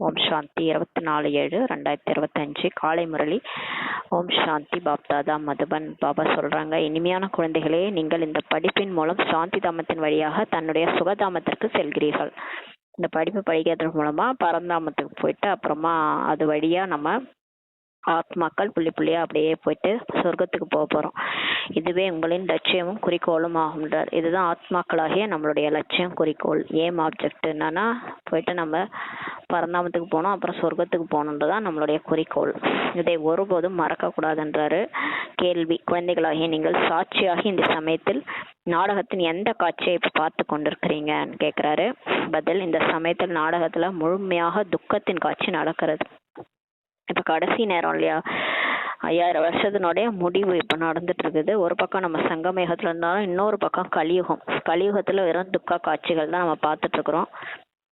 ஓம் சாந்தி 24/7/2025 காலை முரளி. ஓம் சாந்தி. பாப்தாதா மதுபன். பாபா சொல்றாங்க, இனிமையான குழந்தைகளே, நீங்கள் இந்த படிப்பின் மூலம் சாந்தி தாமத்தின் வழியாக தன்னுடைய சுகதாமத்திற்கு செல்கிறீர்கள். இந்த படிப்பு படிக்கிறது மூலமா பரந்தாமத்துக்கு போயிட்டு அப்புறமா அது வழியா நம்ம ஆத்மாக்கள் புள்ளி புள்ளியா அப்படியே போயிட்டு சொர்க்கத்துக்கு போக போறோம். இதுவே உங்களின் லட்சியமும் குறிக்கோளும் ஆகும்ன்றார். இதுதான் ஆத்மாக்களாகிய நம்மளுடைய லட்சியம், குறிக்கோள், ஏம், ஆப்ஜெக்ட். என்னன்னா போயிட்டு நம்ம பரந்தாமத்துக்கு போனோம், அப்புறம் சொர்க்கத்துக்கு போகணுன்றதான் நம்மளுடைய குறிக்கோள். இதை ஒருபோதும் மறக்க கூடாதுன்றாரு. கேள்வி: குழந்தைகளாகிய நீங்கள் சாட்சியாகி இந்த சமயத்தில் நாடகத்தின் எந்த காட்சியை இப்ப பார்த்து கொண்டிருக்கிறீங்கன்னு கேட்கிறாரு. பதில்: இந்த சமயத்தில் நாடகத்துல முழுமையாக துக்கத்தின் காட்சி நடக்கிறது. இப்ப கடைசி நேரம் இல்லையா, 5000 வருஷத்தினுடைய முடிவு இப்ப நடந்துட்டு இருக்குது. ஒரு பக்கம் நம்ம சங்கமேகத்துல இருந்தாலும் இன்னொரு பக்கம் கலியுகத்துல வெறும் துக்க காட்சிகள் தான் நம்ம பார்த்துட்டு இருக்கிறோம்.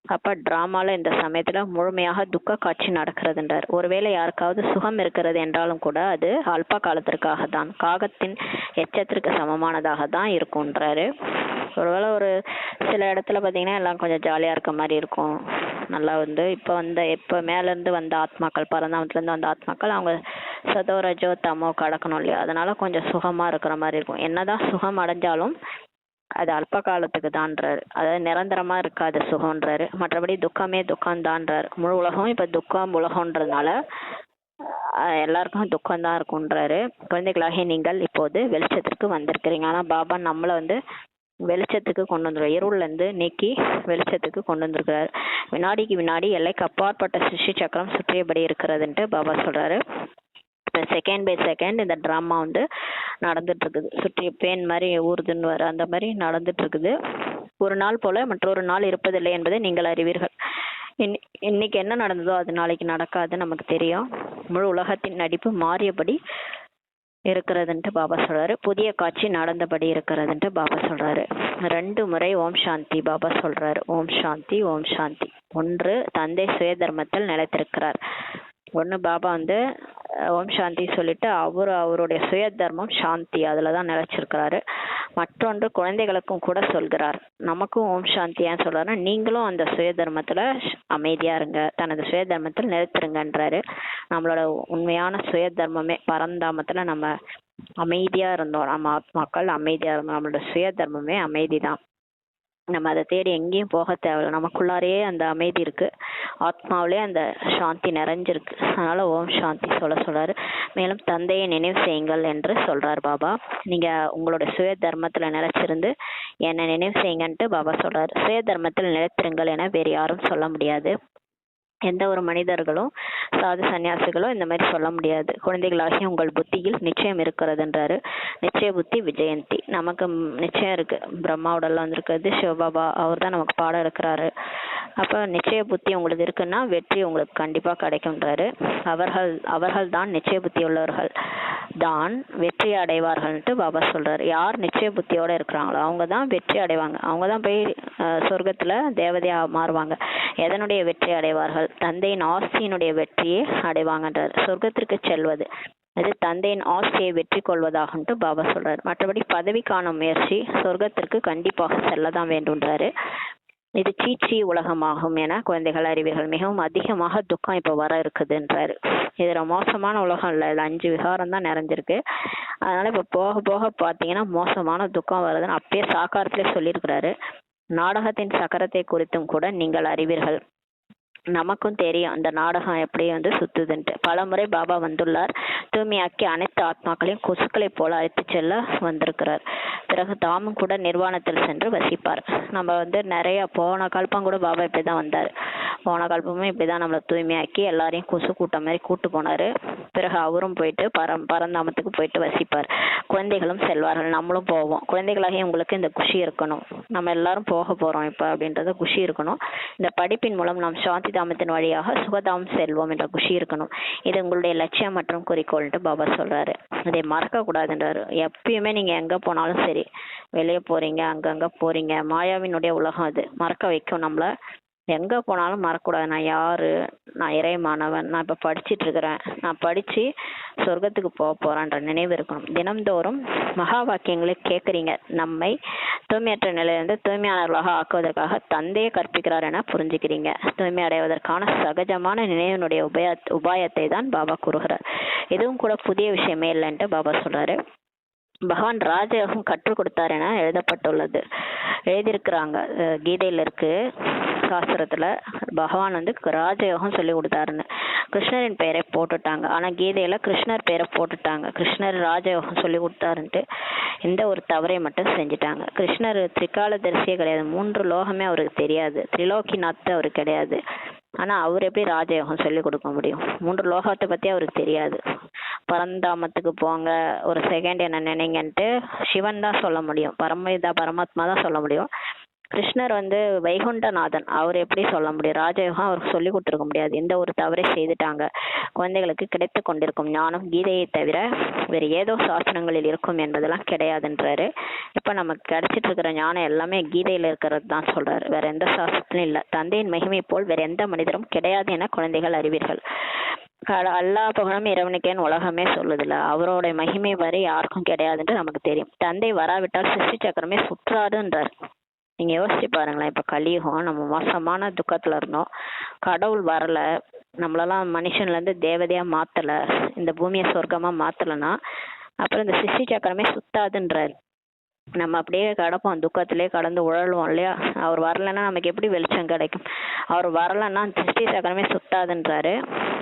அப்ப டிராமால இந்த சமயத்துல முழுமையாக துக்க காட்சி நடக்கிறதுன்றார். ஒருவேளை யாருக்காவது சுகம் இருக்கிறது என்றாலும் கூட அது அல்ப காலத்திற்காக தான், காகத்தின் எச்சத்திற்கு சமமானதாக தான் இருக்கும்ன்றாரு. ஒருவேளை ஒரு சில இடத்துல பாத்தீங்கன்னா எல்லாம் கொஞ்சம் ஜாலியா இருக்க மாதிரி இருக்கும். நல்லா இப்ப மேல இருந்து வந்த ஆத்மாக்கள், பரந்தாமத்துல இருந்து வந்த ஆத்மாக்கள், அவங்க சதோ ரஜோ தமோ கடக்கணும் இல்லையா, அதனால கொஞ்சம் சுகமா இருக்கிற மாதிரி இருக்கும். என்னதான் சுகம் அடைஞ்சாலும் அது அல்ப காலத்துக்கு தான்றாரு. அதாவது நிரந்தரமா இருக்காது சுகம்ன்றாரு. மற்றபடி துக்கமே துக்கம்தான்றாரு. முழு உலகம் இப்ப துக்கம் உலகம்ன்றதுனால எல்லாருக்கும் துக்கம் தான் இருக்கும்ன்றாரு. குழந்தைகளாகிய நீங்கள் இப்போது வெளிச்சத்திற்கு வந்திருக்கிறீங்க. ஆனா பாபா நம்மள வெளிச்சத்துக்கு கொண்டு வந்துருவார். இருள்ல இருந்து நீக்கி வெளிச்சத்துக்கு கொண்டு வந்திருக்கிறாரு. வினாடிக்கு வினாடி எல்லைக்கு அப்பாற்பட்ட சிருஷ்டி சக்கரம் சுற்றியபடி இருக்கிறதுன்ட்டு பாபா சொல்றாரு. செகண்ட் பை செகண்ட் இந்த டிராமா நடந்துட்டு இருக்குது. சுற்றி பேன் மாதிரி ஊறுதுன்னு வர அந்த மாதிரி நடந்துட்டு இருக்குது. ஒரு நாள் போல மற்றொரு நாள் இருப்பதில்லை என்பதை நீங்கள் அறிவீர்கள். இன்னைக்கு என்ன நடந்ததோ அது நாளைக்கு நடக்காது, நமக்கு தெரியும். முழு உலகத்தின் நடிப்பு மாறியபடி இருக்கிறதுன்ட்டு பாபா சொல்றாரு. புதிய காட்சி நடந்தபடி இருக்கிறதுன்ட்டு பாபா சொல்றாரு. 2 முறை ஓம் சாந்தி பாபா சொல்றாரு. ஓம் சாந்தி, ஓம் சாந்தி. 1, தந்தை சுய தர்மத்தில் நிலைத்திருக்கிறார். 1 பாபா ஓம் சாந்தி சொல்லிட்டு அவருடைய சுய தர்மம் சாந்தி, அதுலதான் நிலைச்சிருக்கிறாரு. மற்றொன்று குழந்தைகளுக்கும் கூட சொல்கிறார். நமக்கும் ஓம் சாந்தி ஏன் சொல்றாருன்னா, நீங்களும் அந்த சுய தர்மத்துல அமைதியா இருங்க, தனது சுய தர்மத்தில் நிலைத்திருங்கன்றாரு. நம்மளோட உண்மையான சுய தர்மமே பரந்தாமத்துல நம்ம அமைதியா இருந்தோம். நம்ம ஆத்மாக்கள் அமைதியா இருந்தோம். நம்மளோட சுய தர்மமே அமைதி தான். நம்ம அதை தேடி எங்கேயும் போக தேவையில்லை. நமக்குள்ளாரையே அந்த அமைதி இருக்கு, ஆத்மாவிலே அந்த சாந்தி நிறைஞ்சிருக்கு. அதனால ஓம் சாந்தி சொல்றாரு. மேலும் தந்தையை நினைவு செய்யுங்கள் என்று சொல்றாரு பாபா. நீங்க உங்களோட சுய தர்மத்துல நிலைச்சிருந்து என்னை நினைவு செய்யுங்கன்ட்டு பாபா சொல்றாரு. சுய தர்மத்தில் நிலைத்திருங்கள் என வேறு யாரும் சொல்ல முடியாது. எந்த ஒரு மனிதர்களும் சாது சன்னியாசிகளும் இந்த மாதிரி சொல்ல முடியாது. குழந்தைகளாகி உங்கள் புத்தியில் நிச்சயம் இருக்கிறதுன்றாரு. நிச்சய புத்தி விஜயந்தி. நமக்கு நிச்சயம் இருக்கு. பிரம்மாவோடலாம் வந்திருக்கிறது சிவபாபா, அவர் தான் நமக்கு பாடம் இருக்கிறாரு. அப்ப நிச்சய புத்தி உங்களுக்கு இருக்குன்னா வெற்றி உங்களுக்கு கண்டிப்பா கிடைக்கும்ன்றாரு. அவர்கள் தான் நிச்சய புத்தி உள்ளவர்கள் தான் வெற்றி அடைவார்கள்ட்டு பாபா சொல்றாரு. யார் நிச்சய புத்தியோட இருக்கிறாங்களோ அவங்க தான் வெற்றி அடைவாங்க. அவங்க தான் போய் சொர்க்கத்துல தேவதையா மாறுவாங்க. எதனுடைய வெற்றி அடைவார்கள்? தந்தையின் ஆஸ்தியினுடைய வெற்றியை அடைவாங்கன்றார். சொர்க்கத்திற்கு செல்வது அது தந்தையின் ஆஸ்தியை வெற்றி கொள்வதாகன்ட்டு பாபா சொல்றாரு. மற்றபடி பதவிக்கான முயற்சி சொர்க்கத்திற்கு கண்டிப்பாக செல்லதான் வேண்டும்ன்றாரு. இது சீச்சி உலகமாகும் என குழந்தைகள் அறிவீர்கள். மிகவும் அதிகமாக துக்கம் இப்ப வர இருக்குதுன்றாரு. இதுல மோசமான உலகம் இல்ல, இதுல 5 விகாரம் தான் நிறைஞ்சிருக்கு. அதனால இப்ப போக போக பாத்தீங்கன்னா மோசமான துக்கம் வருதுன்னு அப்படியே சாக்காரத்திலே சொல்லியிருக்கிறாரு. நாடகத்தின் சக்கரத்தை குறித்தும் கூட நீங்கள் அறிவீர்கள். நமக்கும் தெரியும் அந்த நாடகம் எப்படி சுத்துதுன்ட்டு. பல முறை பாபா வந்துள்ளார். தூய்மையாக்கி அனைத்து ஆத்மாக்களையும் கொசுக்களை போல அழைத்து செல்ல வந்திருக்கிறார். பிறகு தாமும் கூட நிர்வாணத்தில் சென்று வசிப்பார். நம்ம நிறைய போன கல்பம் கூட பாபா இப்படிதான் வந்தார். போன கல்பமும் இப்படிதான் நம்மளை தூய்மையாக்கி எல்லாரையும் கொசு கூட்டம் மாதிரி கூட்டு போனாரு. பிறகு அவரும் போயிட்டு பரந்தாமத்துக்கு போயிட்டு வசிப்பார். குழந்தைகளும் செல்வார்கள், நம்மளும் போவோம். குழந்தைகளாக உங்களுக்கு இந்த குஷி இருக்கணும், நம்ம எல்லாரும் போக போறோம் இப்ப அப்படின்றத குஷி இருக்கணும். இந்த படிப்பின் மூலம் நாம் சாந்தி தாமத்தின் வழியாக சுகதாமம் செல்வோம் என்ற குஷி இருக்கணும். இது உங்களுடைய லட்சியம் மற்றும் குறிக்கோள்ட்டு பாபா சொல்றாரு. இதை மறக்க கூடாதுன்றாரு. எப்பயுமே நீங்க எங்க போனாலும் சரி, வெளியே போறீங்க, அங்கங்க போறீங்க, மாயாவினுடைய உலகம் அது மறக்க வைக்கும் நம்மள. எங்க போனாலும் மறக்கக்கூடாது. நான் யாரு, நான் இறைமானவன், நான் இப்போ படிச்சிட்டு இருக்கிறேன், நான் படித்து சொர்க்கத்துக்கு போக போகிறேன்ற நினைவு இருக்கணும். தினம்தோறும் மகா வாக்கியங்களை கேட்குறீங்க. நம்மை தூய்மையற்ற நிலையிலிருந்து தூய்மையானவர்களாக ஆக்குவதற்காக தந்தையை கற்பிக்கிறார் என புரிஞ்சுக்கிறீங்க. தூய்மை அடைவதற்கான சகஜமான நினைவினுடைய உபாயத்தை தான் பாபா கூறுகிறார். இதுவும் கூட புதிய விஷயமே இல்லைன்ட்டு பாபா சொல்றாரு. பகவான் ராஜயோகம் கற்றுக் கொடுத்தார் என எழுதப்பட்டுள்ளது, எழுதியிருக்கிறாங்க. கீதையில இருக்கு, சாஸ்திரத்துல பகவான் வந்து ராஜயோகம் சொல்லி கொடுத்தாருன்னு. கிருஷ்ணரின் பெயரை போட்டுட்டாங்க, ஆனா கீதையில கிருஷ்ணர் பெயரை போட்டுட்டாங்க. கிருஷ்ணர் ராஜயோகம் சொல்லி கொடுத்தாருன்ட்டு இந்த ஒரு தவறை மட்டும் செஞ்சுட்டாங்க. கிருஷ்ணர் திரிகாலதரிசியே கிடையாது, 3 லோகமே அவருக்கு தெரியாது, திரிலோக்கிநாத் அவர் கிடையாது. ஆனா அவர் எப்படி ராஜயோகம் சொல்லி கொடுக்க முடியும்? 3 லோகத்தை பத்தி அவருக்கு தெரியாது. பரந்தாமத்துக்கு போங்க, ஒரு செகண்ட் என்ன நினைங்கன்ட்டு சிவன் தான் சொல்ல முடியும், பரமாத்மா தான் சொல்ல முடியும். கிருஷ்ணர் வந்து வைகுண்டநாதன், அவர் எப்படி சொல்ல முடியும்? ராஜயோகம் அவருக்கு சொல்லி கொடுத்துருக்க முடியாது. இந்த ஒரு தவறை செய்துட்டாங்க. குழந்தைகளுக்கு கிடைத்து கொண்டிருக்கும் ஞானம் கீதையை தவிர வேறு ஏதோ சாஸ்திரங்களில் இருக்கும் என்பதெல்லாம் கிடையாதுன்றாரு. இப்போ நமக்கு கிடைச்சிட்டு இருக்கிற ஞானம் எல்லாமே கீதையில இருக்கிறது தான் சொல்றாரு, வேற எந்த சாஸ்திரத்திலும் இல்லை. தந்தையின் மகிமை போல் வேற எந்த மனிதரும் கிடையாது என குழந்தைகள் அறிவீர்கள். அல்லா புகழும் இறைவனுக்கேன்னு உலகமே சொல்லுதுல, அவரோட மகிமை வரை யாருக்கும் கிடையாதுன்ட்டு நமக்கு தெரியும். தந்தை வராவிட்டால் சிருஷ்டி சக்கரமே சுற்றாதுன்றார். நீங்க யோசிச்சு பாருங்களேன், இப்ப கலியுகம், நம்ம மோசமான துக்கத்துல இருந்தோம், கடவுள் வரல, நம்மளெல்லாம் மனுஷன்ல இருந்து தேவதையா மாத்தல, இந்த பூமியை சொர்க்கமா மாத்தலன்னா அப்புறம் இந்த சிருஷ்டி சக்கரமே சுத்தாதுன்றாரு. நம்ம அப்படியே கிடப்போம், துக்கத்திலே கடந்து உழல்வோம் இல்லையா? அவர் வரலைன்னா நமக்கு எப்படி வெளிச்சம் கிடைக்கும்? அவர் வரலைன்னா சிருஷ்டி சக்கரமே சுத்தாதுன்றாரு.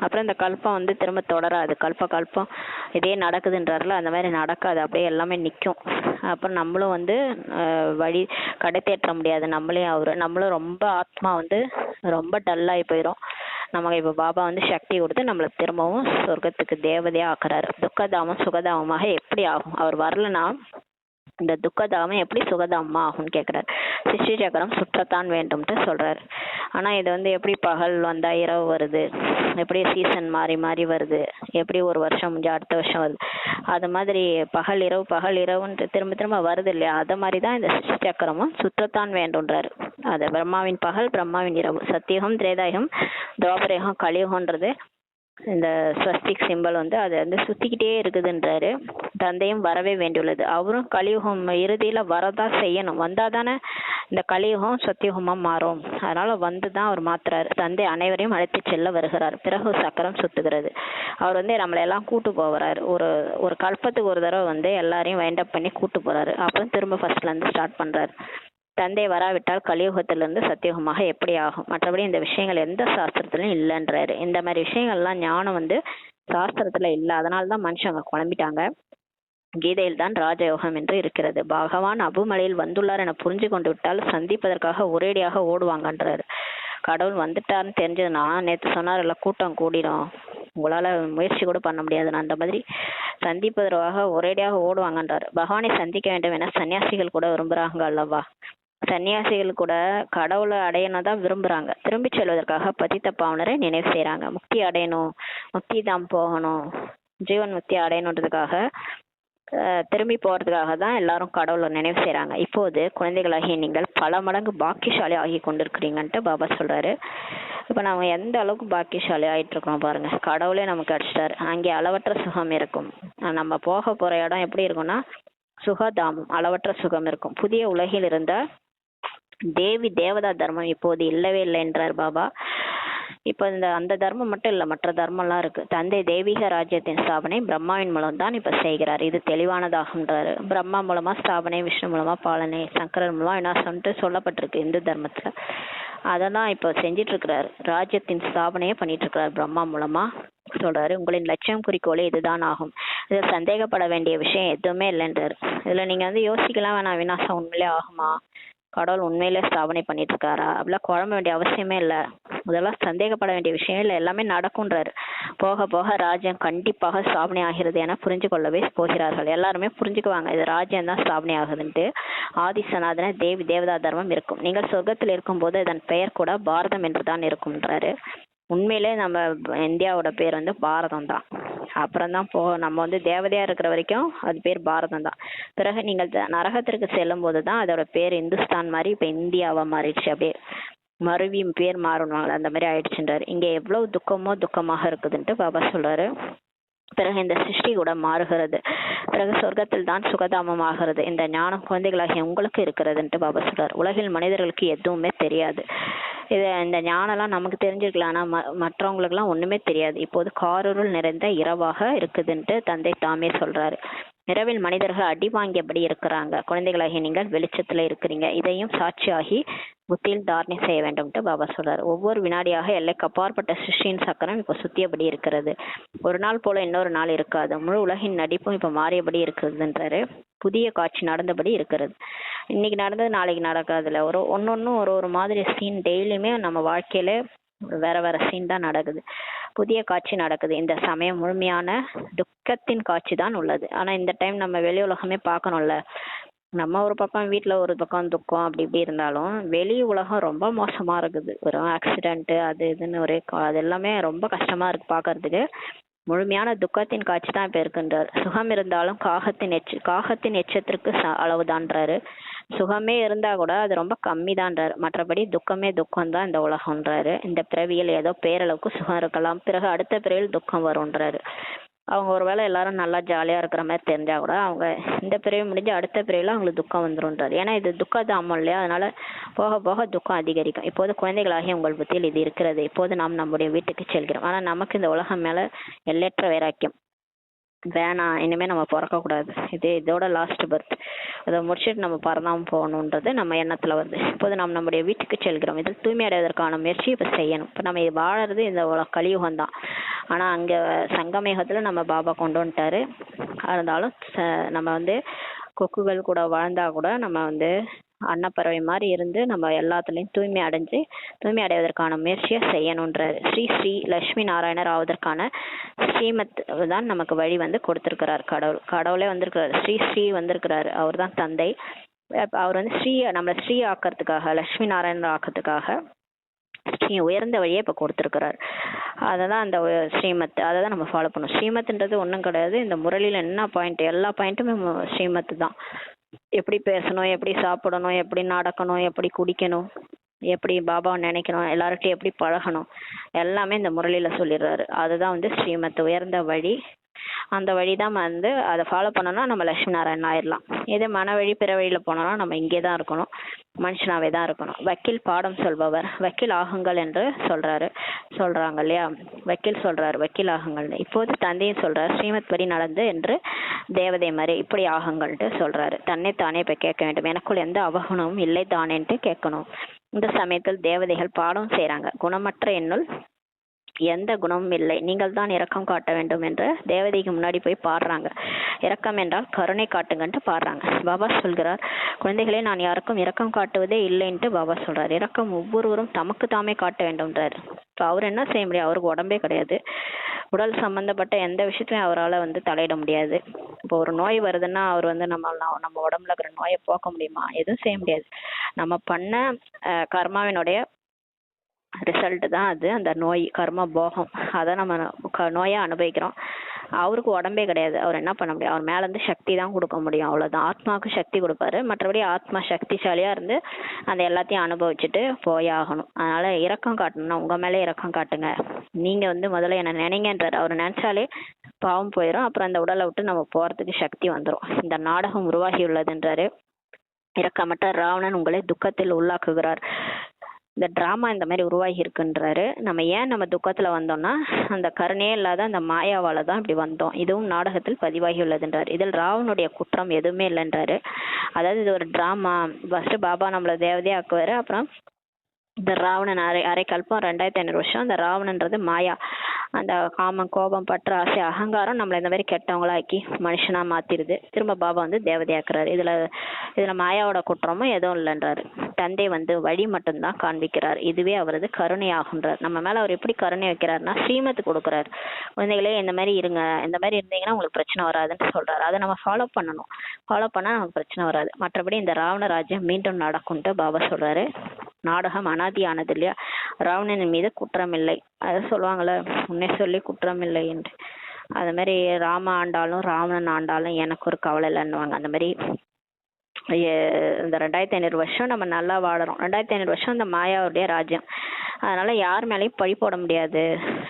அப்புறம் இந்த கல்பம் வந்து திரும்ப தொடராது, கல்பம் இதே நடக்குதுன்றாருல, அந்த மாதிரி நடக்காது, அப்படியே எல்லாமே நிற்கும். அப்புறம் நம்மளும் வந்து வழி கடை தேற்ற முடியாது, நம்மளும் ரொம்ப ஆத்மா வந்து ரொம்ப டல்லாகி போயிடும். நமக்கு இப்போ பாபா வந்து சக்தி கொடுத்து நம்மளை திரும்பவும் சொர்க்கத்துக்கு தேவதையா ஆக்குறாரு. துக்கதாமம் சுகதாமமாக எப்படி ஆகும்? அவர் வரலன்னா இந்த துக்கதாமம் எப்படி சுகதாமமா ஆகும்னு கேட்குறாரு. சிருஷ்டி சக்கரம் சுற்றத்தான் வேண்டும்ட்டு சொல்றாரு. ஆனா இது வந்து எப்படி பகல் வந்தா இரவு வருது, எப்படி சீசன் மாறி மாறி வருது, எப்படி ஒரு வருஷம் முடிஞ்சா அடுத்த வருஷம் வருது, அது மாதிரி பகல் இரவுன்ட்டு திரும்ப திரும்ப வருது இல்லையா? அது மாதிரி தான் இந்த சிருஷ்டி சக்கரமும் சுற்றத்தான் வேண்டும்ன்றாரு. அது பிரம்மாவின் பகல், பிரம்மாவின் இரவு, சத்தியுகம், திரேதாயுகம், துவாபரயுகம், கலியுகம்ன்றது இந்த ஸ்வஸ்திக் சிம்பல் வந்து அது வந்து சுத்திக்கிட்டே இருக்குதுன்றாரு. தந்தையும் வரவே வேண்டியுள்ளது, அவரும் கலியுகம் இறுதியில வரதான் செய்யணும், வந்தாதானே இந்த கலியுகம் சத்தியுகமா மாறும். அதனால வந்து தான் அவர் மாத்துறாரு. தந்தை அனைவரையும் அழைத்து செல்ல வருகிறார். பிறகு சக்கரம் சுத்துகிறது. அவர் வந்து நம்மளை எல்லாம் கூட்டு போகிறாரு. ஒரு கல்பத்துக்கு ஒரு தடவை வந்து எல்லாரையும் வைண்ட் அப் பண்ணி கூட்டு போறாரு. அப்புறம் திரும்ப ஃபர்ஸ்ட்ல இருந்து ஸ்டார்ட் பண்றாரு. தந்தை வராவிட்டால் கலியுகத்திலிருந்து சத்தியுகமாக எப்படி ஆகும்? மற்றபடி இந்த விஷயங்கள் எந்த சாஸ்திரத்திலும் இல்லைன்றாரு. இந்த மாதிரி விஷயங்கள்லாம் ஞானம் வந்து சாஸ்திரத்துல இல்லை, அதனால்தான் மனுஷங்க குழம்பிட்டாங்க. கீதையில் தான் ராஜயோகம் என்று இருக்கிறது. பகவான் அபுமலையில் வந்துள்ளார் என புரிஞ்சு கொண்டு விட்டால் சந்திப்பதற்காக ஒரேடியாக ஓடுவாங்கன்றாரு. கடவுள் வந்துட்டாருன்னு தெரிஞ்சதுன்னா, நேற்று சொன்னார்ல கூட்டம் கூடிடும், உங்களால முயற்சி கூட பண்ண முடியாது, அந்த மாதிரி சந்திப்பதற்காக ஒரேடியாக ஓடுவாங்கன்றாரு. பகவானை சந்திக்க வேண்டும் என சன்னியாசிகள் கூட விரும்புறாங்க அல்லவா? சன்னியாசிகள் கூட கடவுளை அடையணும் தான் விரும்புறாங்க. திரும்பி செல்வதற்காக பதித்த பாவனரை நினைவு செய்யறாங்க. முக்தி அடையணும், முக்தி தான் போகணும், ஜீவன் முக்தி அடையணுன்றதுக்காக திரும்பி போறதுக்காக தான் எல்லாரும் கடவுளை நினைவு செய்யறாங்க. இப்போது குழந்தைகளாகிய நீங்கள் பல மடங்கு பாக்கியசாலி ஆகி கொண்டிருக்கிறீங்கன்ட்டு பாபா சொல்றாரு. இப்ப நம்ம எந்த அளவுக்கு பாக்கியசாலி ஆயிட்டு இருக்கோம் பாருங்க. கடவுளே நமக்கு அடிச்சிட்டாரு. அங்கே அளவற்ற சுகம் இருக்கும். நம்ம போக போற இடம் எப்படி இருக்கும்னா சுகதாமம், அளவற்ற சுகம் இருக்கும். புதிய உலகில் இருந்த தேவதா தர்மம் இப்போது இல்லவே இல்லை என்றார் பாபா. இப்ப அந்த தர்மம் மட்டும் இல்ல, மற்ற தர்மம்லாம் இருக்கு. தந்தை தெய்வீக ராஜ்யத்தின் ஸ்தாபனை பிரம்மாவின் மூலம் தான் இப்ப செய்கிறார். இது தெளிவானதாகுன்றாரு. பிரம்மா மூலமா ஸ்தாபனை, விஷ்ணு மூலமா பாலனை, சங்கரன் மூலமா விநாசம்ட்டு சொல்லப்பட்டிருக்கு இந்து தர்மத்துல. அதெல்லாம் இப்ப செஞ்சிட்டு இருக்கிறாரு. ராஜ்யத்தின் ஸ்தாபனையே பண்ணிட்டு இருக்கிறார் பிரம்மா மூலமா சொல்றாரு. உங்களின் லட்சியம் குறிக்கோளே இதுதான் ஆகும். இது சந்தேகப்பட வேண்டிய விஷயம் எதுவுமே இல்லைன்றாரு. இதுல நீங்க வந்து யோசிக்கலாம் வேணாம், விநாசம் உண்மையிலே ஆகுமா, கடவுள் உண்மையிலே ஸ்தாபனை பண்ணிட்டு இருக்காரா, அப்படிலாம் குழம்ப வேண்டிய அவசியமே இல்லை. இதெல்லாம் சந்தேகப்பட வேண்டிய விஷயம் இல்லை, எல்லாமே நடக்கும்ன்றாரு. போக போக ராஜ்யம் கண்டிப்பாக ஸ்தாபனை ஆகிறது என புரிஞ்சு கொள்ளவே போகிறார்கள். எல்லாருமே புரிஞ்சுக்குவாங்க இது ராஜ்யம் தான் ஸ்தாபனை ஆகுதுன்ட்டு. ஆதி சனாதன தேவதா தர்மம் இருக்கும். நீங்கள் சொர்க்கத்தில் இருக்கும்போது இதன் பெயர் கூட பாரதம் என்று தான் இருக்கும்ன்றாரு. உண்மையிலே நம்ம இந்தியாவோட பேர் வந்து பாரதம் தான். அப்புறம் தான் நம்ம வந்து தேவதையா இருக்கிற வரைக்கும் அது பேர் பாரதம் தான். பிறகு நீங்கள் நரகத்திற்கு செல்லும் போது தான் அதோட பேர் இந்துஸ்தான் மாதிரி இப்ப இந்தியாவா மாறிடுச்சு. அப்படியே மருவி பேர் மாறணுவாங்களே அந்த மாதிரி ஆயிடுச்சுன்றாரு. இங்க எவ்வளவு துக்கமாக இருக்குதுன்ட்டு பாபா சொல்றாரு. பிறகு இந்த சிருஷ்டி கூட மாறுகிறது, பிறகு சொர்க்கத்தில் தான் சுகதாமம் ஆகிறது. இந்த ஞானம் குழந்தைகளாகிய உங்களுக்கு இருக்கிறதுன்ட்டு பாபா சொல்றாரு. உலகில் மனிதர்களுக்கு எதுவுமே தெரியாது. இந்த ஞானம்லாம் நமக்கு தெரிஞ்சிருக்கலாம், ஆனா மற்றவங்களுக்குலாம் ஒண்ணுமே தெரியாது. இப்போது காரிருள் நிறைந்த இரவாக இருக்குதுன்ட்டு தந்தை தாமே சொல்றாரு. இரவில் மனிதர்கள் அடி வாங்கியபடி இருக்கிறாங்க. குழந்தைகளாகிய நீங்கள் வெளிச்சத்துல இருக்கிறீங்க. இதையும் சாட்சியாகி புத்தியில் தாரணை செய்ய வேண்டும்ட்டு பாபா சொல்றாரு. ஒவ்வொரு வினாடியாக எல்லைக்கு அப்பாற்பட்ட சிருஷ்டியின் சக்கரம் இப்ப சுத்தியபடி இருக்கிறது. ஒரு நாள் போல இன்னொரு நாள் இருக்காது. முழு உலகின் நடிப்பும் இப்ப மாறியபடி இருக்குதுன்றாரு. புதிய காட்சி நடந்தபடி இருக்கிறது. இன்னைக்கு நடந்தது நாளைக்கு நடக்காதுல. ஒன்னொன்னும் ஒரு மாதிரி சீன் டெய்லியுமே நம்ம வாழ்க்கையில வேற சீன் தான் நடக்குது. புதிய காட்சி நடக்குது. இந்த சமயம் முழுமையான துக்கத்தின் காட்சி தான் உள்ளது. ஆனா இந்த டைம் நம்ம வெளி உலகமே பார்க்கணும்ல. நம்ம ஒரு பக்கம் வீட்டுல ஒரு பக்கம் துக்கம் அப்படி இப்படி இருந்தாலும் வெளி உலகம் ரொம்ப மோசமா இருக்குது. ஒரு ஆக்சிடென்ட் அது இதுன்னு அது எல்லாமே ரொம்ப கஷ்டமா இருக்கு பாக்குறதுக்கு. முழுமையான துக்கத்தின் காட்சி தான் இப்ப இருக்குன்றாரு. சுகம் இருந்தாலும் காகத்தின் எச்சத்திற்கு அளவுதான்றாரு. சுகமே இருந்தா கூட அது ரொம்ப கம்மி தான்றாரு. மற்றபடி துக்கமே துக்கம் தான் இந்த உலகம்ன்றாரு. இந்த பிறவியில் ஏதோ பேரளவுக்கு சுகம் இருக்கலாம், பிறகு அடுத்த பிறவியில் துக்கம் வரும்ன்றாரு. அவங்க ஒருவேளை எல்லாரும் நல்லா ஜாலியா இருக்கிற மாதிரி தெரிஞ்சா கூட அவங்க இந்த பிறவி முடிஞ்சு அடுத்த பிறவில அவங்களுக்கு துக்கம் வந்துரும்ன்றாரு. ஏன்னா இது துக்கதாமம் இல்லையா, அதனால போக போக துக்கம் அதிகரிக்கும். இப்போது குழந்தைகளாகிய உங்கள் புத்தியில் இது இருக்கிறது. இப்போது நாம் நம்முடைய வீட்டுக்கு செல்கிறோம். ஆனா நமக்கு இந்த உலகம் மேல எல்லையற்ற வைராக்கியம். வேணாம், இனிமே நம்ம பிறக்கக்கூடாது, இதோட லாஸ்ட் பர்த், அதை முடிச்சுட்டு நம்ம பறந்தாம போகணுன்றது நம்ம எண்ணத்துல வருது. இப்போது நாம் நம்முடைய வீட்டுக்கு செல்கிறோம். இதில் தூய்மை அடைவதற்கான முயற்சி இப்ப செய்யணும். இப்ப நம்ம வாழறது இந்த கலியுகம் தான். ஆனா அங்க சங்கமேகத்துல நம்ம பாபா கொண்டு வந்துட்டாரு. இருந்தாலும் நம்ம கொக்குகள் கூட வாழ்ந்தா கூட நம்ம அன்னப்பறவை மாதிரி இருந்து நம்ம எல்லாத்துலயும் தூய்மை அடைவதற்கான முயற்சியை செய்யணுன்றாரு. ஸ்ரீ லட்சுமி நாராயணர் ஆவதற்கான ஸ்ரீமத் தான் நமக்கு வழி கொடுத்திருக்கிறார். கடவுளே வந்திருக்கிறார். ஸ்ரீ வந்திருக்கிறாரு. அவர் தான் தந்தை. அவர் நம்மளை ஸ்ரீ ஆக்கிறதுக்காக, லட்சுமி நாராயணர் ஆக்கிறதுக்காக உயர்ந்த வழியை இப்ப கொடுத்திருக்கிறார். அததான் அந்த ஸ்ரீமத், அதை தான் நம்ம ஃபாலோ பண்ணணும். ஸ்ரீமத்ன்றது ஒன்றும் கிடையாது. இந்த முரளியில என்ன பாயிண்ட், எல்லா பாயிண்ட்டுமே ஸ்ரீமத் தான். எப்படி பேசணும், எப்படி சாப்பிடணும், எப்படி நடக்கணும், எப்படி குடிக்கணும், எப்படி பாபாவை நினைக்கணும், எல்லார்கிட்டையும் எப்படி பழகணும், எல்லாமே இந்த முரளியில சொல்லிடுறாரு. அதுதான் ஸ்ரீமத், உயர்ந்த வழி. அந்த வழிதான் அதை ஃபாலோ பண்ணோம்னா நம்ம லட்சுமி நாராயணன் ஆயிடலாம். இதே மன வழி பிற வழியில போனோம்னா நம்ம இங்கே தான் இருக்கணும், மனுஷனாவே தான் இருக்கணும். வக்கீல் பாடம் சொல்பவர், வக்கீல் ஆகுங்கள் என்று சொல்றாங்க இல்லையா. வக்கீல் சொல்றாரு வக்கீல் ஆகுங்கள். இப்போது தந்தையும் சொல்றாரு ஸ்ரீமத் படி நடந்து என்று தேவதை மாதிரி இப்படி ஆகுங்கள்ட்டு சொல்றாரு. தன்னைத்தானே இப்ப கேட்க வேண்டும். எனக்குள் எந்த அவகுணமும் இல்லை தானேன்ட்டு கேட்கணும். இந்த சமயத்தில் தேவதைகள் பாடம் செய்யறாங்க. குணமற்ற என்னுள் எந்த குணமும் இல்லை, நீங்கள் தான் இரக்கம் காட்ட வேண்டும் என்று தேவதைக்கு முன்னாடி போய் பாடுறாங்க. இரக்கம் என்றால் கருணை காட்டுங்கன்ட்டு பாடுறாங்க. பாபா சொல்கிறார், குழந்தைகளே நான் யாருக்கும் இரக்கம் காட்டுவதே இல்லைன்ட்டு பாபா சொல்றாரு. இரக்கம் ஒவ்வொருவரும் தமக்கு தாமே காட்ட வேண்டும்ன்றாரு. இப்போ அவர் என்ன செய்ய முடியும், அவருக்கு உடம்பே கிடையாது. உடல் சம்பந்தப்பட்ட எந்த விஷயத்தையும் அவரால் தலையிட முடியாது. இப்போ ஒரு நோய் வருதுன்னா அவர் நம்ம உடம்புல இருக்கிற நோயை போக்க முடியுமா? எதுவும் செய்ய முடியாது. நம்ம பண்ண கர்மாவினுடைய ரிசல்ட் தான் அது, அந்த நோய் கர்ம போகம். அதை நம்ம நோயா அனுபவிக்கிறோம். அவருக்கு உடம்பே கிடையாது. அவர் என்ன பண்ண முடியும்? அவர் மேல இருந்து சக்தி தான் கொடுக்க முடியும், அவ்வளவுதான். ஆத்மாவுக்கு சக்தி கொடுப்பாரு. மற்றபடி ஆத்மா சக்திசாலியா இருந்து அந்த எல்லாத்தையும் அனுபவிச்சுட்டு போயாகணும். அதனால இரக்கம் காட்டணும்னா உங்க மேலே இரக்கம் காட்டுங்க. நீங்க முதல்ல என்ன நினைங்கன்றாரு. அவர் நினைச்சாலே பாவம் போயிடும். அப்புறம் அந்த உடலை விட்டு நம்ம போறதுக்கு சக்தி வந்துடும். இந்த நாடகம் உருவாகி உள்ளதுன்றாரு. இரக்கமற்ற ராவணன் உங்களை துக்கத்தில் உள்ளாக்குகிறார். இந்த டிராமா இந்த மாதிரி உருவாகி இருக்குன்றாரு. நம்ம துக்கத்துல வந்தோம்னா அந்த கருணையே இல்லாத அந்த மாயாவால தான் இப்படி வந்தோம். இதுவும் நாடகத்தில் பதிவாகி உள்ளதுன்றாரு. இதில் ராவனுடைய குற்றம் எதுவுமே இல்லைன்றாரு. அதாவது இது ஒரு டிராமா. ஃபர்ஸ்ட் பாபா நம்மள தேவதையாக்குவாரு. அப்புறம் இந்த ராவணன் அரை கல்பம் 2500 வருஷம். அந்த ராவணன்றது மாயா. அந்த காமம், கோபம், பற்று, ஆசை, அகங்காரம் நம்மள இந்த மாதிரி கெட்டவங்களாக்கி மனுஷனா மாத்திருது. திரும்ப பாபா தேவதையாக்குறாரு. இதுல மாயாவோட குற்றமும் எதுவும் இல்லைன்றாரு. தந்தை வழி மட்டும்தான் காண்பிக்கிறார். இதுவே அவரது கருணை ஆகுன்றார். நம்ம மேல அவர் எப்படி கருணை வைக்கிறாருன்னா ஸ்ரீமத் கொடுக்குறாரு. குழந்தைகளே இந்த மாதிரி இருங்க, இந்த மாதிரி இருந்தீங்கன்னா உங்களுக்கு பிரச்சனை வராதுன்னு சொல்றாரு. அதை நம்ம ஃபாலோ பண்ணணும். ஃபாலோ பண்ணா நமக்கு பிரச்சனை வராது. மற்றபடி இந்த ராவண ராஜ்யம் மீண்டும் நடக்கும்ட்டு பாபா சொல்றாரு. நாடகம் அனாதியானது இல்லையா. ராவணனின் மீது குற்றம் இல்லை. அதை சொல்லுவாங்கல்ல, உன்னை சொல்லி குற்றம் இல்லை என்று. அது மாதிரி ராம ஆண்டாலும் ராவணன் ஆண்டாலும் எனக்கு ஒரு கவலை இல்லைன்னுவாங்க. அந்த மாதிரி இந்த 2500 வருஷம் நம்ம நல்லா வாழறோம். 2500 வருஷம் இந்த மாயாவுடைய ராஜ்யம். அதனால யார் மேலேயும் பழி போட முடியாது,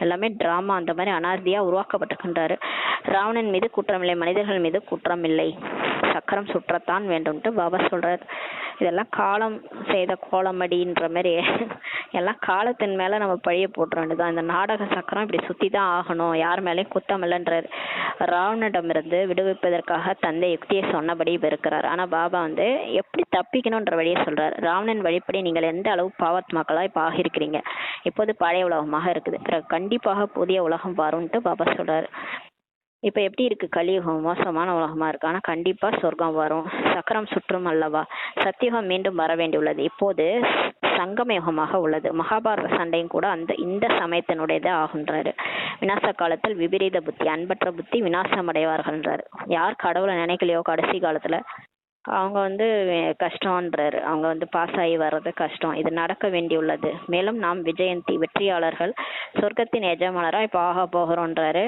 எல்லாமே டிராமா அந்த மாதிரி அனாதியா உருவாக்கப்பட்டிருக்கின்றாரு. ராவணன் மீது குற்றமில்லை, மனிதர்கள் மீது குற்றமில்லை, சக்கரம் சுற்றத்தான் வேண்டும்ட்டு பாபா சொல்றாரு. இதெல்லாம் காலம் செய்த கோலமடின்ற மாதிரி எல்லாம் காலத்தின் மேல நம்ம பழிய போட்டுற வேண்டியதான். இந்த நாடக சக்கரம் இப்படி சுத்தி தான் ஆகணும், யார் மேலேயும் குத்தம் இல்லைன்றாரு. ராவணனிடமிருந்து விடுவிப்பதற்காக தந்தை யுக்தியை சொன்னபடி இருக்கிறார். ஆனா பாபா வந்து எப்படி தப்பிக்கணும்ன்ற வழியை சொல்றாரு. ராவணன் வழிப்படி நீங்கள் எந்த அளவு பாவத்மாக்களா இப்ப ஆகிருக்கிறீங்க, இப்போது பழைய உலகமாக இருக்குது, பிறகு கண்டிப்பாக புதிய உலகம் வரும்ட்டு பாபா சொல்றாரு. இப்ப எப்படி இருக்கு, கலியுகம் மோசமான உலகமா இருக்கு, ஆனா கண்டிப்பா சொர்க்கம் வரும், சக்கரம் சுற்றும் அல்லவா, சத்தியுகம் மீண்டும் வர வேண்டியுள்ளது, இப்போது சங்கம யுகமாக உள்ளது, மகாபாரத சண்டையும் கூட இந்த சமயத்தினுடையதே ஆகுன்றாரு. விநாச காலத்தில் விபரீத புத்தி, அன்பற்ற புத்தி விநாசம் அடைவார்கள்ன்றாரு. யார் கடவுளை நினைக்கலையோ கடைசி காலத்துல அவங்க வந்து கஷ்டம்ன்றாரு. அவங்க வந்து பாஸ் ஆகி வர்றது கஷ்டம், இது நடக்க வேண்டியுள்ளது. மேலும் நாம் விஜயந்தி வெற்றியாளர்கள் சொர்க்கத்தின் எஜமானரா இப்ப ஆக போகிறோன்றாரு.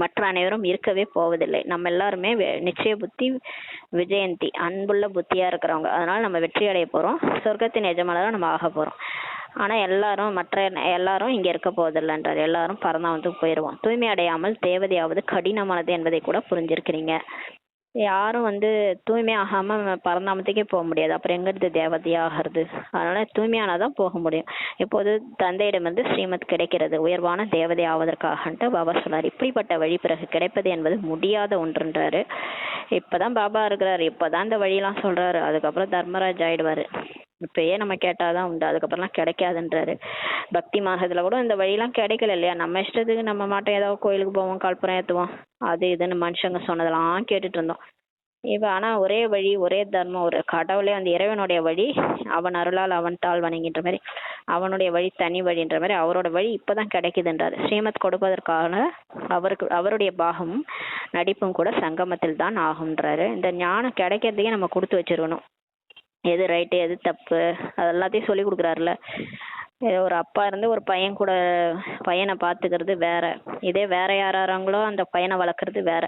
மற்ற அனைவரும் இருக்கவே போவதில்லை, நம்ம எல்லாருமே நிச்சய புத்தி விஜயந்தி அன்புள்ள புத்தியா இருக்கிறவங்க. அதனால நம்ம வெற்றி அடைய போறோம், சொர்க்கத்தின் எஜமானரா நம்ம ஆக போறோம். ஆனா மற்ற எல்லாரும் இங்க இருக்க போவதில்லைன்றார். எல்லாரும் பரந்தாமத்துக்கு போயிடுவோம். தூய்மை அடையாமல் தேவதையாவது கடினமானது என்பதை கூட புரிஞ்சிருக்கிறீங்க. யாரும் வந்து தூய்மை ஆகாம பரந்தாமத்துக்கே போக முடியாது, அப்புறம் எங்கிருந்து தேவதையாகிறது. அதனால தூய்மையானதான் போக முடியும். இப்போது தந்தையிடமிருந்து ஸ்ரீமத் கிடைக்கிறது, உயர்வான தேவதை ஆவதற்காகன்ட்டு பாபா சொன்னார். இப்படிப்பட்ட வழி பிறகு கிடைப்பது என்பது முடியாத ஒன்றுன்றாரு. இப்பதான் பாபா இருக்கிறாரு, இப்பதான் இந்த வழியெல்லாம் சொல்றாரு. அதுக்கப்புறம் தர்மராஜ் ஆயிடுவாரு. இப்பயே நம்ம கேட்டாதான் உண்டு, அதுக்கப்புறம்லாம் கிடைக்காதுன்றாரு. பக்தி மார்க்கத்துல கூட இந்த வழியெல்லாம் கிடைக்கல இல்லையா, நம்ம இஷ்டத்துக்கு நம்ம மாட்டோம் ஏதாவது கோயிலுக்கு போவோம், கல்புரம் ஏற்றுவோம், அது இதுன்னு மனுஷங்க சொன்னதெல்லாம் கேட்டுட்டு இருந்தோம். இப்ப ஆனா ஒரே வழி, ஒரே தர்மம், ஒரு கடவுளே அந்த இறைவனுடைய வழி, அவன் அருளால் அவன் தாழ் வணங்கின்ற மாதிரி, அவனுடைய வழி தனி வழின்ற மாதிரி அவரோட வழி இப்பதான் கிடைக்குதுன்றாரு. ஸ்ரீமத் கொடுப்பதற்கான அவருடைய பாகமும் நடிப்பும் கூட சங்கமத்தில் தான் ஆகும்ன்றாரு. இந்த ஞானம் கிடைக்கிறதுக்கே நம்ம கொடுத்து வச்சிருக்கணும், எது ரைட்டு எது தப்பு அதெல்லாத்தையும் சொல்லி கொடுக்குறாருல. ஒரு அப்பா இருந்து ஒரு பையன் கூட பையனை பார்த்துக்கிறது வேற, இதே வேற யாராங்களோ அந்த பையனை வளர்க்குறது வேற.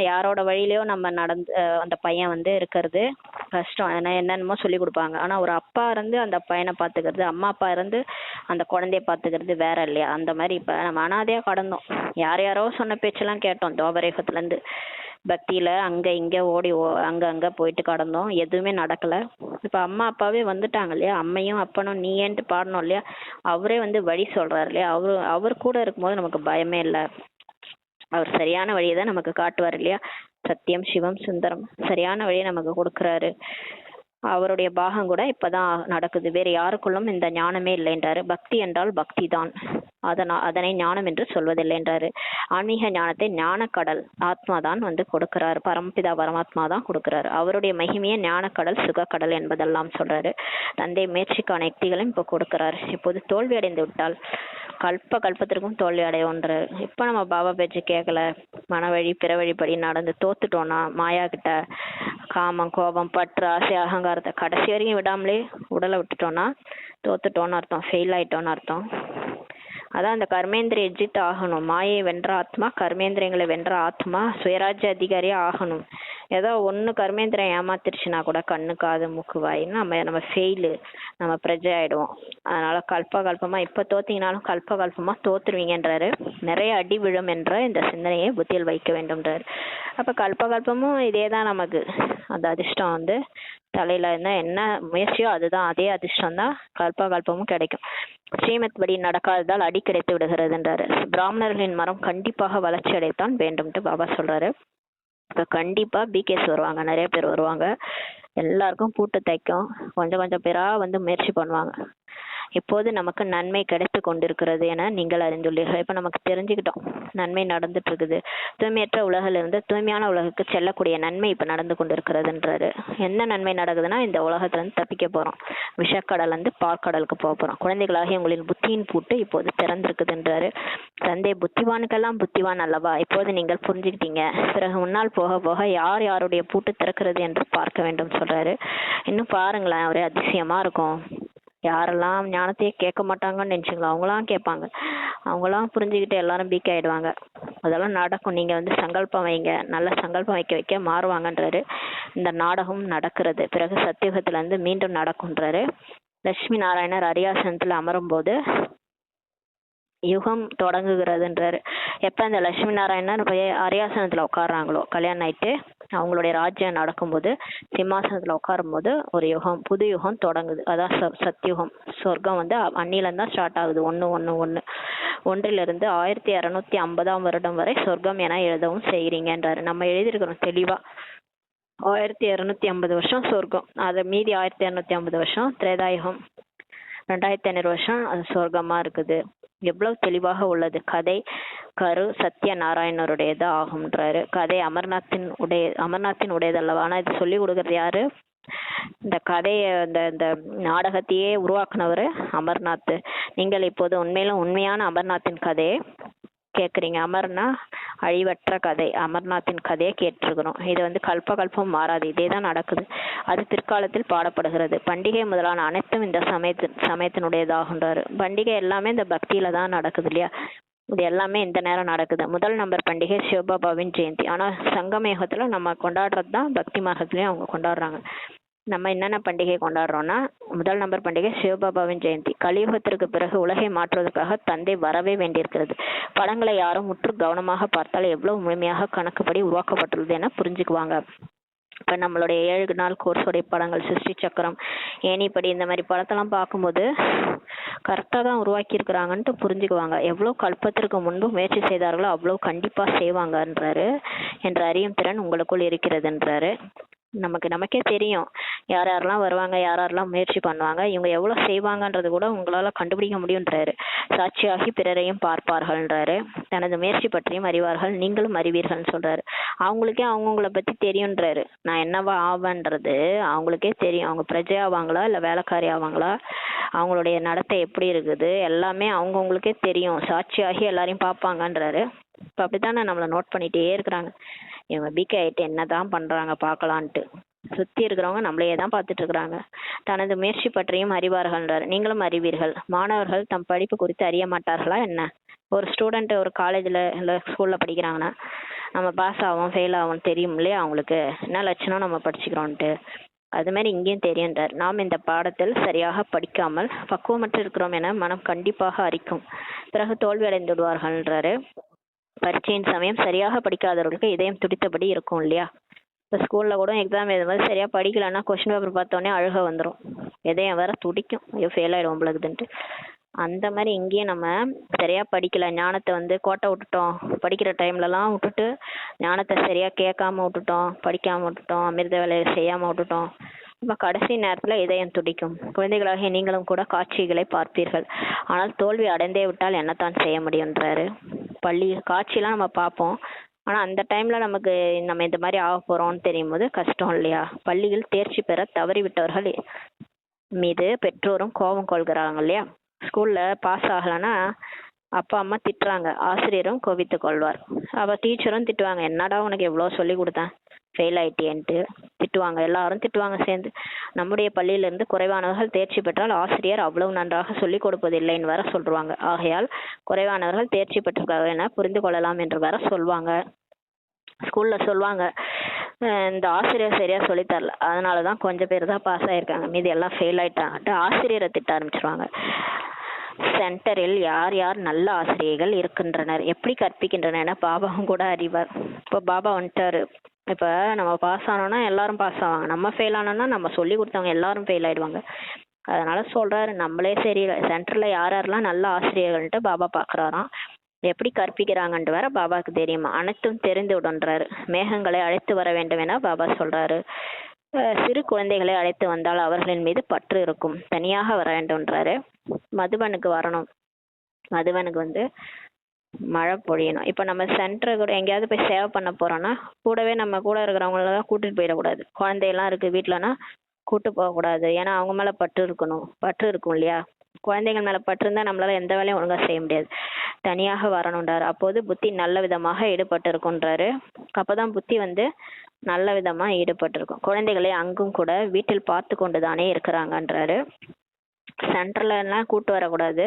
யாரோட வழியிலயோ நம்ம நடந்து அந்த பையன் வந்து இருக்கிறது கஷ்டம், என்னென்னமோ சொல்லி கொடுப்பாங்க. ஆனா ஒரு அப்பா இருந்து அந்த பையனை பார்த்துக்கிறது, அம்மா அப்பா இருந்து அந்த குழந்தைய பார்த்துக்கிறது வேற இல்லையா. அந்த மாதிரி இப்ப நம்ம அனாதையா கடந்தோம், யாரோ சொன்ன பேச்செல்லாம் கேட்டோம். தோபரேகத்துல இருந்து பக்தியில அங்க இங்க ஓடி அங்க போயிட்டு கடந்தோம், எதுவுமே நடக்கல. இப்ப அம்மா அப்பாவே வந்துட்டாங்க இல்லையா, அம்மையும் அப்பனும் நீ ஏன்ட்டு பாடணும் இல்லையா. அவரே வந்து வழி சொல்றாரு இல்லையா. அவர் கூட இருக்கும்போது நமக்கு பயமே இல்லை, அவர் சரியான வழியை தான் நமக்கு காட்டுவார் இல்லையா. சத்தியம் சிவம் சுந்தரம் சரியான வழியை நமக்கு கொடுக்குறாரு. அவருடைய பாகம் கூட இப்பதான் நடக்குது, வேற யாருக்குள்ளும் இந்த ஞானமே இல்லைன்றாரு. பக்தி என்றால் பக்தி தான், அதனை ஞானம் என்று சொல்வதில்லை என்றாரு. ஆன்மீக ஞானத்தை ஞானக்கடல் ஆத்மா தான் வந்து கொடுக்கிறாரு, பரமபிதா பரமாத்மா தான் கொடுக்கிறாரு. அவருடைய மகிமையை ஞானக்கடல் சுகக்கடல் என்பதெல்லாம் சொல்றாரு. தந்தை முயற்சிக்கான யுக்திகளையும் இப்போ கொடுக்கிறாரு. இப்போது தோல்வி அடைந்து விட்டால் கல்பத்திற்கும் தோல்வி அடையோன்றாரு. இப்ப நம்ம பாபா பேச்சு கேட்கல, மனவழி பிற வழிப்படி நடந்து தோத்துட்டோம்னா, மாயா கிட்ட காமம் கோபம் பற்று ஆசை அகங்காரத்தை கடைசி வரைக்கும் விடாமலே உடலை விட்டுட்டோம்னா தோத்துட்டோன்னு அர்த்தம், ஃபெயில் ஆயிட்டோன்னு அர்த்தம். அதான் அந்த கர்மேந்திரிய ஜித் ஆகணும். மாயை வென்ற ஆத்மா, கர்மேந்திரியங்களை வென்ற ஆத்மா சுயராஜ்ய அதிகாரியா ஆகணும். ஏதோ ஒண்ணு கர்மேந்திரம் ஏமாத்திருச்சுன்னா கூட கண்ணு காது மூக்கு வாயின்னு நம்ம ஃபெயிலு, நம்ம பிரஜை ஆயிடுவோம். அதனால கல்பமா இப்ப தோத்தீங்கனாலும் கல்பமா தோத்துருவீங்கன்றாரு. நிறைய அடி விழும் என்ற இந்த சிந்தனையை புத்தியில் வைக்க வேண்டும்ன்றாரு. அப்ப கல்பமும் இதேதான், நமக்கு அந்த அதிர்ஷ்டம் வந்து தலையில இருந்தா என்ன முயற்சியோ அதுதான், அதே அதிர்ஷ்டம் தான் கல்பமும் கிடைக்கும். ஸ்ரீமத் படி நடக்காததால் அடி கிடைத்து விடுகிறதுன்றாரு. பிராமணர்களின் மரம் கண்டிப்பாக வளர்ச்சி அடையத்தான் வேண்டும்ட்டு பாபா சொல்றாரு. இப்ப கண்டிப்பா பிகேஸ் வருவாங்க, நிறைய பேர் வருவாங்க, எல்லாருக்கும் பூட்டு தைக்கும், கொஞ்சம் பேரா வந்து முயற்சி பண்ணுவாங்க. இப்போது நமக்கு நன்மை கிடைத்து கொண்டிருக்கிறது என நீங்கள் அறிந்துள்ளீர்கள். இப்ப நமக்கு தெரிஞ்சுக்கிட்டோம் நன்மை நடந்துட்டு இருக்குது. தூய்மையற்ற உலகிலிருந்து தூய்மையான உலகுக்கு செல்லக்கூடிய நன்மை இப்ப நடந்து கொண்டிருக்கிறதுன்றாரு. என்ன நன்மை நடக்குதுன்னா, இந்த உலகத்துல இருந்து தப்பிக்க போறோம், விஷக்கடல் வந்து பார்க்கடலுக்கு போக போறோம். குழந்தைகளாகி உங்களின் புத்தியின் பூட்டு இப்போது திறந்திருக்குதுன்றாரு. தந்தை புத்திவானுக்கெல்லாம் புத்திவான் அல்லவா, இப்போது நீங்கள் புரிஞ்சுக்கிட்டீங்க. பிறகு முன்னால் போக போக யாருடைய பூட்டு திறக்கிறது என்று பார்க்க வேண்டும் சொல்றாரு. இன்னும் பாருங்களேன், ஒரே அதிசயமா இருக்கும். யாரெல்லாம் ஞானத்தையே கேட்க மாட்டாங்கன்னு நினைச்சுங்களா, அவங்களாம் கேட்பாங்க, அவங்களாம் புரிஞ்சுக்கிட்டு எல்லாரும் பீக் ஆயிடுவாங்க. அதெல்லாம் நடக்கும். நீங்க வந்து சங்கல்பம் வைங்க, நல்ல சங்கல்பம் வைக்க வைக்க மாறுவாங்கன்றாரு. இந்த நாடகம் நடக்கிறது. பிறகு சத்தியுகத்துல இருந்து மீண்டும் நடக்கும்ன்றாரு. லட்சுமி நாராயணர் அரியாசனத்துல அமரும் போது யுகம் தொடங்குகிறதுன்றாரு. எப்ப இந்த லட்சுமி நாராயணர் போய் அரியாசனத்துல உட்காடுறாங்களோ, கல்யாணம் ஆயிட்டு அவங்களுடைய ராஜ்யம் நடக்கும்போது சிம்மாசனத்துல உட்காரும் போது ஒரு யுகம், புது யுகம் தொடங்குது. அதான் சத்யுகம். சொர்க்கம் வந்து அன்னில தான் ஸ்டார்ட் ஆகுது. 1/1/1 ஒன்றிலிருந்து 1650 வருடம் வரை சொர்க்கம் என எழுதவும் செய்கிறீங்கன்றாரு. நம்ம எழுதியிருக்கிறோம் தெளிவா. 1250 வருஷம் சொர்க்கம், அது மீதி 1250 வருஷம் திரேதாயுகம், 2500 வருஷம் அது சொர்க்கமா இருக்குது. எவ்வளவு தெளிவாக உள்ளது. கதை கரு சத்ய நாராயணருடையது ஆகும்ன்றாரு. கதை அமர்நாத்தின் உடையதல்லவா. ஆனா இது சொல்லி கொடுக்கறது யாரு? இந்த கதையை இந்த நாடகத்தையே உருவாக்குனவர் அமர்நாத். நீங்கள் இப்போது உண்மையான அமர்நாத்தின் கதையை கேட்குறீங்க. அமர்னா அழிவற்ற கதை, அமர்நாத்தின் கதையை கேட்டிருக்கிறோம். இது வந்து கல்பம் மாறாது, இதே தான் நடக்குது. அது பிற்காலத்தில் பாடப்படுகிறது. பண்டிகை முதலான அனைத்தும் இந்த சமயத்தினுடையதாகுன்றாரு. பண்டிகை எல்லாமே இந்த பக்தியில தான் நடக்குது இல்லையா. இது எல்லாமே இந்த நேரம் நடக்குது. முதல் நம்பர் பண்டிகை சிவபாபாவின் ஜெயந்தி. ஆனா சங்கமயுகத்துல நம்ம கொண்டாடுறது தான் பக்தி மார்க்கத்திலயும் அவங்க கொண்டாடுறாங்க. நம்ம என்னென்ன பண்டிகை கொண்டாடுறோம்னா, முதல் நம்பர் பண்டிகை சிவபாபாவின் ஜெயந்தி. கலியுகத்திற்கு பிறகு உலகை மாற்றுவதற்காக தந்தை வரவே வேண்டியிருக்கிறது. படங்களை யாரும் முற்று கவனமாக பார்த்தால் எவ்வளவு முழுமையாக கணக்குப்படி உருவாக்கப்பட்டுள்ளது என புரிஞ்சுக்குவாங்க. இப்போ நம்மளுடைய 7 நாள் கோர்ஸோடைய படங்கள், சிருஷ்டி சக்கரம், ஏணிப்படி, இந்த மாதிரி படத்தெல்லாம் பார்க்கும்போது கரெக்டாக தான் உருவாக்கியிருக்கிறாங்கன்ட்டு புரிஞ்சுக்குவாங்க. எவ்வளோ கல்பத்திற்கு முன்பு முயற்சி செய்தார்களோ அவ்வளோ கண்டிப்பாக செய்வாங்கன்றாரு. என்ற அறியும் திறன் உங்களுக்குள் இருக்கிறதுன்றாரு. நமக்கே தெரியும் யார் யாரெல்லாம் வருவாங்க, யார் யாரெல்லாம் முயற்சி பண்ணுவாங்க, இவங்க எவ்வளோ செய்வாங்கன்றது கூட உங்களால் கண்டுபிடிக்க முடியுன்றாரு. சாட்சியாகி பிறரையும் பார்ப்பார்கள்ன்றாரு. தனது முயற்சி பற்றியும் அறிவார்கள், நீங்களும் அறிவீர்கள்னு சொல்றாரு. அவங்களுக்கே அவங்கவுங்கள பற்றி தெரியுன்றாரு. நான் என்னவா ஆவேன்றது அவங்களுக்கே தெரியும். அவங்க பிரஜை ஆவாங்களா இல்லை வேலைக்காரி ஆவாங்களா, அவங்களுடைய நடத்தை எப்படி இருக்குது, எல்லாமே அவங்கவுங்களுக்கே தெரியும். சாட்சியாகி எல்லாரையும் பார்ப்பாங்கன்றாரு. இப்போ அப்படித்தானே நம்மளை நோட் பண்ணிகிட்டே இருக்கிறாங்க. இவங்க பிகே ஆகிட்டு என்ன தான் பண்ணுறாங்க பார்க்கலான்ட்டு சுற்றி இருக்கிறவங்க நம்மளையே தான் பார்த்துட்டு இருக்கிறாங்க. தனது முயற்சி பற்றியும் அறிவார்கள்ன்றார். நீங்களும் அறிவீர்கள். மாணவர்கள் தம் படிப்பு குறித்து அறிய மாட்டார்களா என்ன? ஒரு ஸ்டூடெண்ட் ஒரு காலேஜில் இல்லை ஸ்கூலில் படிக்கிறாங்கன்னா நம்ம பாஸ் ஆகும் ஃபெயில் ஆகும் தெரியும் இல்லையா அவங்களுக்கு, என்ன லட்சணம் நம்ம படிச்சுக்கிறோன்ட்டு. அது மாதிரி இங்கேயும் தெரியுன்றார். நாம் இந்த பாடத்தில் சரியாக படிக்காமல் பக்குவமற்று இருக்கிறோம் என மனம் கண்டிப்பாக அறிக்கும். பிறகு தோல்வி அடைந்து விடுவார்கள்ன்றாரு. பரீட்சையின் சமயம் சரியாக படிக்காதவர்களுக்கு இதயம் துடித்தபடி இருக்கும் இல்லையா. இப்போ ஸ்கூலில் கூட எக்ஸாம் எழுதும்போது சரியாக படிக்கலைன்னா கொஸ்டின் பேப்பர் பார்த்தோன்னே அழுக வந்துடும், இதயம் வேற துடிக்கும், ஐயோ ஃபெயில் ஆகிடும் உங்களுக்குதுன்ட்டு. அந்த மாதிரி இங்கேயும் நம்ம சரியாக படிக்கலை, ஞானத்தை வந்து கோட்டை விட்டுட்டோம், படிக்கிற டைம்லலாம் விட்டுட்டு ஞானத்தை சரியாக கேட்காம விட்டுட்டோம், படிக்காமல் விட்டுட்டோம், அமிர்த வேலையை செய்யாமல் விட்டுட்டோம். இப்போ கடைசி நேரத்தில் இதயம் துடிக்கும். குழந்தைகளாகிய நீங்களும் கூட காட்சிகளை பார்ப்பீர்கள், ஆனால் தோல்வி அடைந்தே விட்டால் என்னத்தான் செய்ய முடியுன்றாரு. காட்சியெல்லாம் நம்ம பார்ப்போம், ஆனால் அந்த டைமில் நம்ம இந்த மாதிரி ஆக போகிறோம்னு தெரியும் போது கஷ்டம் இல்லையா. பள்ளியில் தேர்ச்சி பெற தவறிவிட்டவர்கள் மீது பெற்றோரும் கோபம் கொள்கிறாங்க இல்லையா. ஸ்கூலில் பாஸ் ஆகலைன்னா அப்பா அம்மா திட்டுறாங்க, ஆசிரியரும் கோபித்து கொள்வார். அவள் டீச்சரும் திட்டுவாங்க, என்னடா உனக்கு எவ்வளோ சொல்லி கொடுத்தேன் ஃபெயில் ஆயிட்டேன்ட்டு திட்டுவாங்க, எல்லாரும் திட்டுவாங்க சேர்ந்து. நம்முடைய பள்ளியிலிருந்து குறைவானவர்கள் தேர்ச்சி பெற்றால் ஆசிரியர் அவ்வளவு நன்றாக சொல்லிக் கொடுப்பதில்லைன்னு வேற சொல்லுவாங்க. ஆகையால் குறைவானவர்கள் தேர்ச்சி பெற்றிருக்காங்க என புரிந்து கொள்ளலாம் என்று வேற சொல்லுவாங்க. ஸ்கூலில் சொல்லுவாங்க, இந்த ஆசிரியர் சரியாக சொல்லித்தரல, அதனால தான் கொஞ்சம் பேர் தான் பாஸ் ஆகிருக்காங்க, மீதி எல்லாம் ஃபெயில் ஆகிட்டாங்கன்ட்டு ஆசிரியரை திட்ட ஆரம்பிச்சிருவாங்க. சென்டரில் யார் யார் நல்ல ஆசிரியர்கள் இருக்கின்றனர், எப்படி கற்பிக்கின்றனர் என பாபாவும் கூட அறிவார். இப்போ பாபா வந்துட்டாரு. இப்போ நம்ம பாஸ் ஆனோன்னா எல்லாரும் பாஸ் ஆவாங்க, நம்ம ஃபெயில் ஆனோன்னா நம்ம சொல்லி கொடுத்தவங்க எல்லாரும் ஃபெயில் ஆயிடுவாங்க. அதனால சொல்றாரு, நம்மளே சரி சென்டரில் யார் யாரெல்லாம் நல்ல ஆசிரியர்கள்ட்டு பாபா பார்க்குறாராம். எப்படி கற்பிக்கிறாங்கன்ட்டு வேற பாபாவுக்கு தெரியுமா. அனைத்தும் தெரிந்து விடுன்றாரு. மேகங்களை அழைத்து வர வேண்டும் என பாபா சொல்றாரு. சிறு குழந்தைகளை அழைத்து வந்தால் அவர்களின் மீது பற்று இருக்கும், தனியாக வர வேண்டும்ன்றாரு. மதுபனுக்கு வரணும், மதுபனுக்கு வந்து மழை பொழியணும். இப்போ நம்ம சென்டர் கூட எங்கேயாவது போய் சேவை பண்ண போறோம்னா கூடவே நம்ம கூட இருக்கிறவங்களெல்லாம் கூட்டிட்டு போயிடக்கூடாது. குழந்தையெல்லாம் இருக்கு வீட்டிலனா கூட்டு போகக்கூடாது, ஏன்னா அவங்க மேலே பற்று இருக்கும் இல்லையா. குழந்தைகள் மேலே பற்று இருந்தால் நம்மளால எந்த வேலையும் ஒழுங்காக செய்ய முடியாது. தனியாக வரணுன்றாரு. அப்போது புத்தி நல்ல விதமாக ஈடுபட்டு இருக்குன்றாரு. அப்போதான் புத்தி வந்து நல்ல விதமாக ஈடுபட்டு இருக்கும். குழந்தைகளை அங்கும் கூட வீட்டில் பார்த்து கொண்டு தானே இருக்கிறாங்கன்றாரு. சென்டர்லலாம் கூட்டு வரக்கூடாது,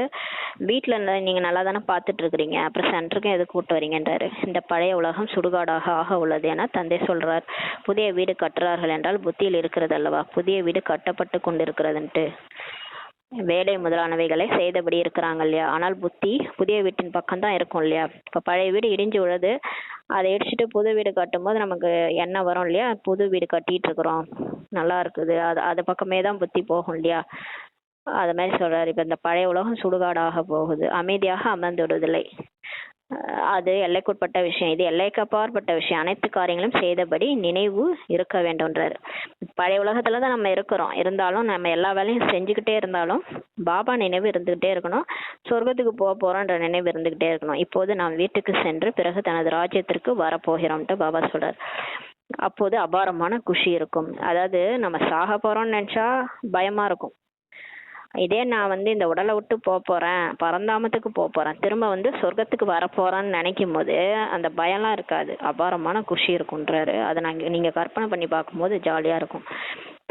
வீட்டில் இருந்தா நீங்கள் நல்லா தானே பார்த்துட்டு இருக்கிறீங்க, அப்புறம் சென்டருக்கும் எது கூட்டு வரீங்கன்றாரு. இந்த பழைய உலகம் சுடுகாடாக ஆக உள்ளது என தந்தை சொல்றார். புதிய வீடு கட்டுறார்கள் என்றால் புத்தியில் இருக்கிறது அல்லவா, புதிய வீடு கட்டப்பட்டு கொண்டிருக்கிறதுன்ட்டு. வேலை முதலானவைகளை செய்தபடி இருக்கிறாங்க இல்லையா, ஆனால் புத்தி புதிய வீட்டின் பக்கம் தான் இருக்கும் இல்லையா. இப்போ பழைய வீடு இடிஞ்சு விழுது, அதை இடிச்சிட்டு புது வீடு கட்டும்போது நமக்கு என்ன வரும் இல்லையா, புது வீடு கட்டிட்டு இருக்கிறோம், நல்லா இருக்குது, அது பக்கமே தான் புத்தி போகும் இல்லையா. அது மாதிரி சொல்றாரு. இப்ப இந்த பழைய உலகம் சுடுகாடாக போகுது, அமைதியாக அமர்ந்து விடுவதில்லை. அது எல்லைக்குட்பட்ட விஷயம், இது எல்லைக்கு அப்பாற்பட்ட விஷயம். அனைத்து காரியங்களும் செய்தபடி நினைவு இருக்க வேண்டும்ன்றாரு. பழைய உலகத்துல தான் நம்ம இருக்கிறோம், இருந்தாலும் நம்ம எல்லா வேலையும் செஞ்சுக்கிட்டே இருந்தாலும் பாபா நினைவு இருந்துகிட்டே இருக்கணும். சொர்க்கத்துக்கு போக போறோன்ற நினைவு இருந்துகிட்டே இருக்கணும். இப்போது நாம் வீட்டுக்கு சென்று பிறகு தனது ராஜ்யத்திற்கு வரப்போகிறோம்ட்டு பாபா சொல்றாரு. அப்போது அபாரமான குஷி இருக்கும். அதாவது நம்ம சாக போறோம்னு நினைச்சா பயமா இருக்கும். இதே நான் இந்த உடலை விட்டு போறேன், பரந்தாமத்துக்கு போறேன், திரும்ப சொர்க்கத்துக்கு வரப்போறேன்னு நினைக்கும் போது அந்த பயம்லாம் இருக்காது, அபாரமான குஷி இருக்குன்றாரு. அதை நீங்க கற்பனை பண்ணி பார்க்கும்போது ஜாலியா இருக்கும்.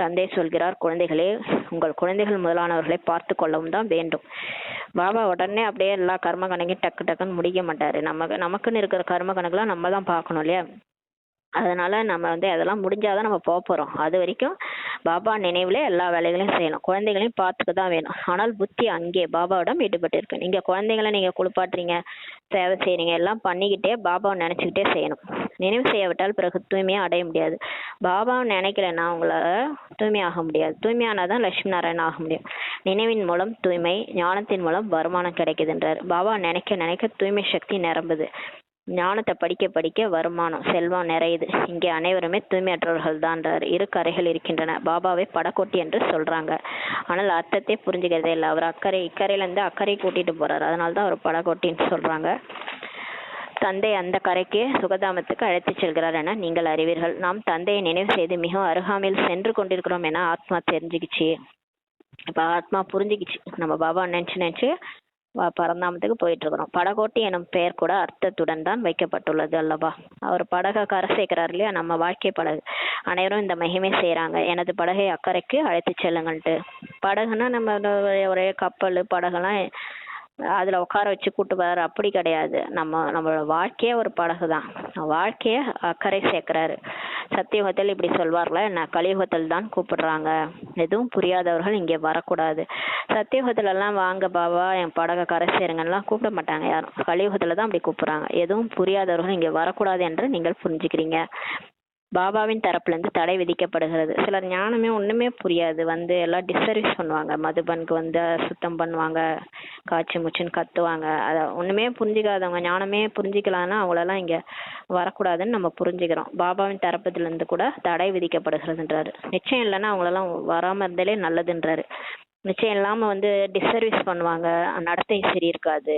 தந்தை சொல்கிறார், குழந்தைகளே, உங்கள் குழந்தைகள் முதலானவர்களை பார்த்து கொள்ளவும் தான் வேண்டும். பாபா உடனே அப்படியே எல்லா கர்ம கணக்கையும் டக்கு டக்குன்னு முடிக்க மாட்டாரு. நமக்குன்னு இருக்கிற கர்ம கணக்கெல்லாம் நம்ம தான் பார்க்கணும் இல்லையா. அதனால நம்ம அதெல்லாம் முடிஞ்சாதான் நம்ம போறோம். அது வரைக்கும் பாபா நினைவுல எல்லா வேலைகளையும் செய்யணும். குழந்தைகளையும் பார்த்துக்க தான் வேணும். ஆனால் புத்தி அங்கே பாபாவிடம் ஈடுபட்டு இருக்கு. நீங்க குழந்தைகளை நீங்க குளிப்பாட்டுறீங்க, சேவை செய்யறீங்க, எல்லாம் பண்ணிக்கிட்டே பாபாவை நினைச்சுக்கிட்டே செய்யணும். நினைவு செய்யவிட்டால் பிறகு தூய்மையா அடைய முடியாது. பாபாவை நினைக்கலன்னா உங்களால தூய்மையாக முடியாது. தூய்மையானாதான் லட்சுமி நாராயணன் ஆக முடியும். நினைவின் மூலம் தூய்மை, ஞானத்தின் மூலம் வருமானம் கிடைக்குதுன்றார். பாபா நினைக்க நினைக்க தூய்மை சக்தி நிரம்புது. ஞானத்தை படிக்க படிக்க வருமானம், செல்வம் நிறையுது. இங்கே அனைவருமே தூய்மையற்றவர்கள் தான்றார். இரு கரைகள் இருக்கின்றன. பாபாவை படக்கோட்டி என்று சொல்றாங்க, ஆனால் அர்த்தத்தை புரிஞ்சுக்கிறதே இல்லை. அவர் இக்கரையில இருந்து அக்கறை கூட்டிட்டு போறாரு, அதனால்தான் அவர் படக்கோட்டின்னு சொல்றாங்க. தந்தை அந்த கரைக்கு சுகதாமத்துக்கு அழைத்து செல்கிறார் என நீங்கள் அறிவீர்கள். நாம் தந்தையை நினைவு செய்து மிகவும் அருகாமையில் சென்று கொண்டிருக்கிறோம் என ஆத்மா தெரிஞ்சுக்கிச்சு. இப்ப ஆத்மா புரிஞ்சுக்கிச்சு, நம்ம பாபா நினைச்சு பரந்தாமத்துக்கு போயிட்டு இருக்கிறோம். படகோட்டி எனும் பெயர் கூட அர்த்தத்துடன் தான் வைக்கப்பட்டுள்ளது அல்லவா. அவர் படகை கரை சேர்க்கிறார் இல்லையா, நம்ம வாழ்க்கை படகு. அனைவரும் இந்த மகிமை செய்யறாங்க, எனது படகை அக்கறைக்கு அழைத்து செல்லுங்கள்ட்டு. படகுன்னா நம்ம ஒரே கப்பல் படகுலாம் அதுல உட்கார வச்சு கூட்டு வர்றாரு, அப்படி கிடையாது. நம்மளோட வாழ்க்கையே ஒரு படகு தான். வாழ்க்கைய அக்கறை சேர்க்கிறாரு. சத்தியுகத்தில் இப்படி சொல்வார்களா என்ன, கலியுகத்தில் தான் கூப்பிடுறாங்க. எதுவும் புரியாதவர்கள் இங்கே வரக்கூடாது. சத்தியுகத்துல எல்லாம் வாங்க பாபா என் படகை கரை சேருங்கலாம் கூப்பிட மாட்டாங்க யாரும். கலியுகத்துல தான் அப்படி கூப்பிடுறாங்க. எதுவும் புரியாதவர்கள் இங்கே வரக்கூடாது என்று நீங்கள் புரிஞ்சுக்கிறீங்க. பாபாவின் தரப்புல இருந்து தடை விதிக்கப்படுகிறது. சிலர் ஞானமே ஒண்ணுமே புரியாது, எல்லாம் டிஸ்சர்வீஸ் பண்ணுவாங்க. மதுபனுக்கு சுத்தம் பண்ணுவாங்க, காய்ச்சி முச்சுன்னு கத்துவாங்க. அதை ஒண்ணுமே புரிஞ்சுக்காதவங்க ஞானமே புரிஞ்சுக்கலாம்னா அவங்களெல்லாம் இங்க வரக்கூடாதுன்னு நம்ம புரிஞ்சுக்கிறோம். பாபாவின் தரப்புல இருந்து கூட தடை விதிக்கப்படுகிறதுன்றாரு. நிச்சயம் இல்லைன்னா அவங்களெல்லாம் வராம இருந்தாலே நல்லதுன்றாரு. நிச்சயம் இல்லாம டிஸ்சர்வீஸ் பண்ணுவாங்க, நடத்தை சரி இருக்காது,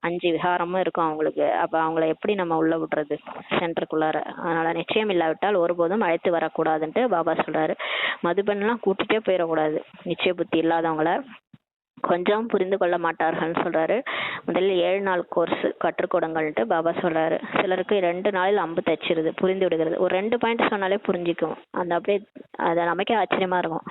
5 விகாரமும் இருக்கும் அவங்களுக்கு. அப்ப அவங்கள எப்படி நம்ம உள்ள விடுறது சென்டருக்குள்ளார. அதனால நிச்சயம் இல்லாவிட்டால் ஒருபோதும் அழைத்து வரக்கூடாதுன்ட்டு பாபா சொல்றாரு. மதுபன்லாம் கூட்டிட்டே போயிடக்கூடாது. நிச்சய புத்தி இல்லாதவங்கள கொஞ்சம் புரிந்து கொள்ள மாட்டார்கள்னு சொல்றாரு. முதலில் 7 நாள் கோர்ஸ் கற்றுக் கொடுங்கள்ட்டு பாபா சொல்றாரு. சிலருக்கு 2 நாளில் அம்பு தச்சிருது, புரிந்து விடுகிறது. ஒரு 2 பாயிண்ட் சொன்னாலே புரிஞ்சுக்கும். அப்படியே அதை நமக்கே ஆச்சரியமா இருக்கும்.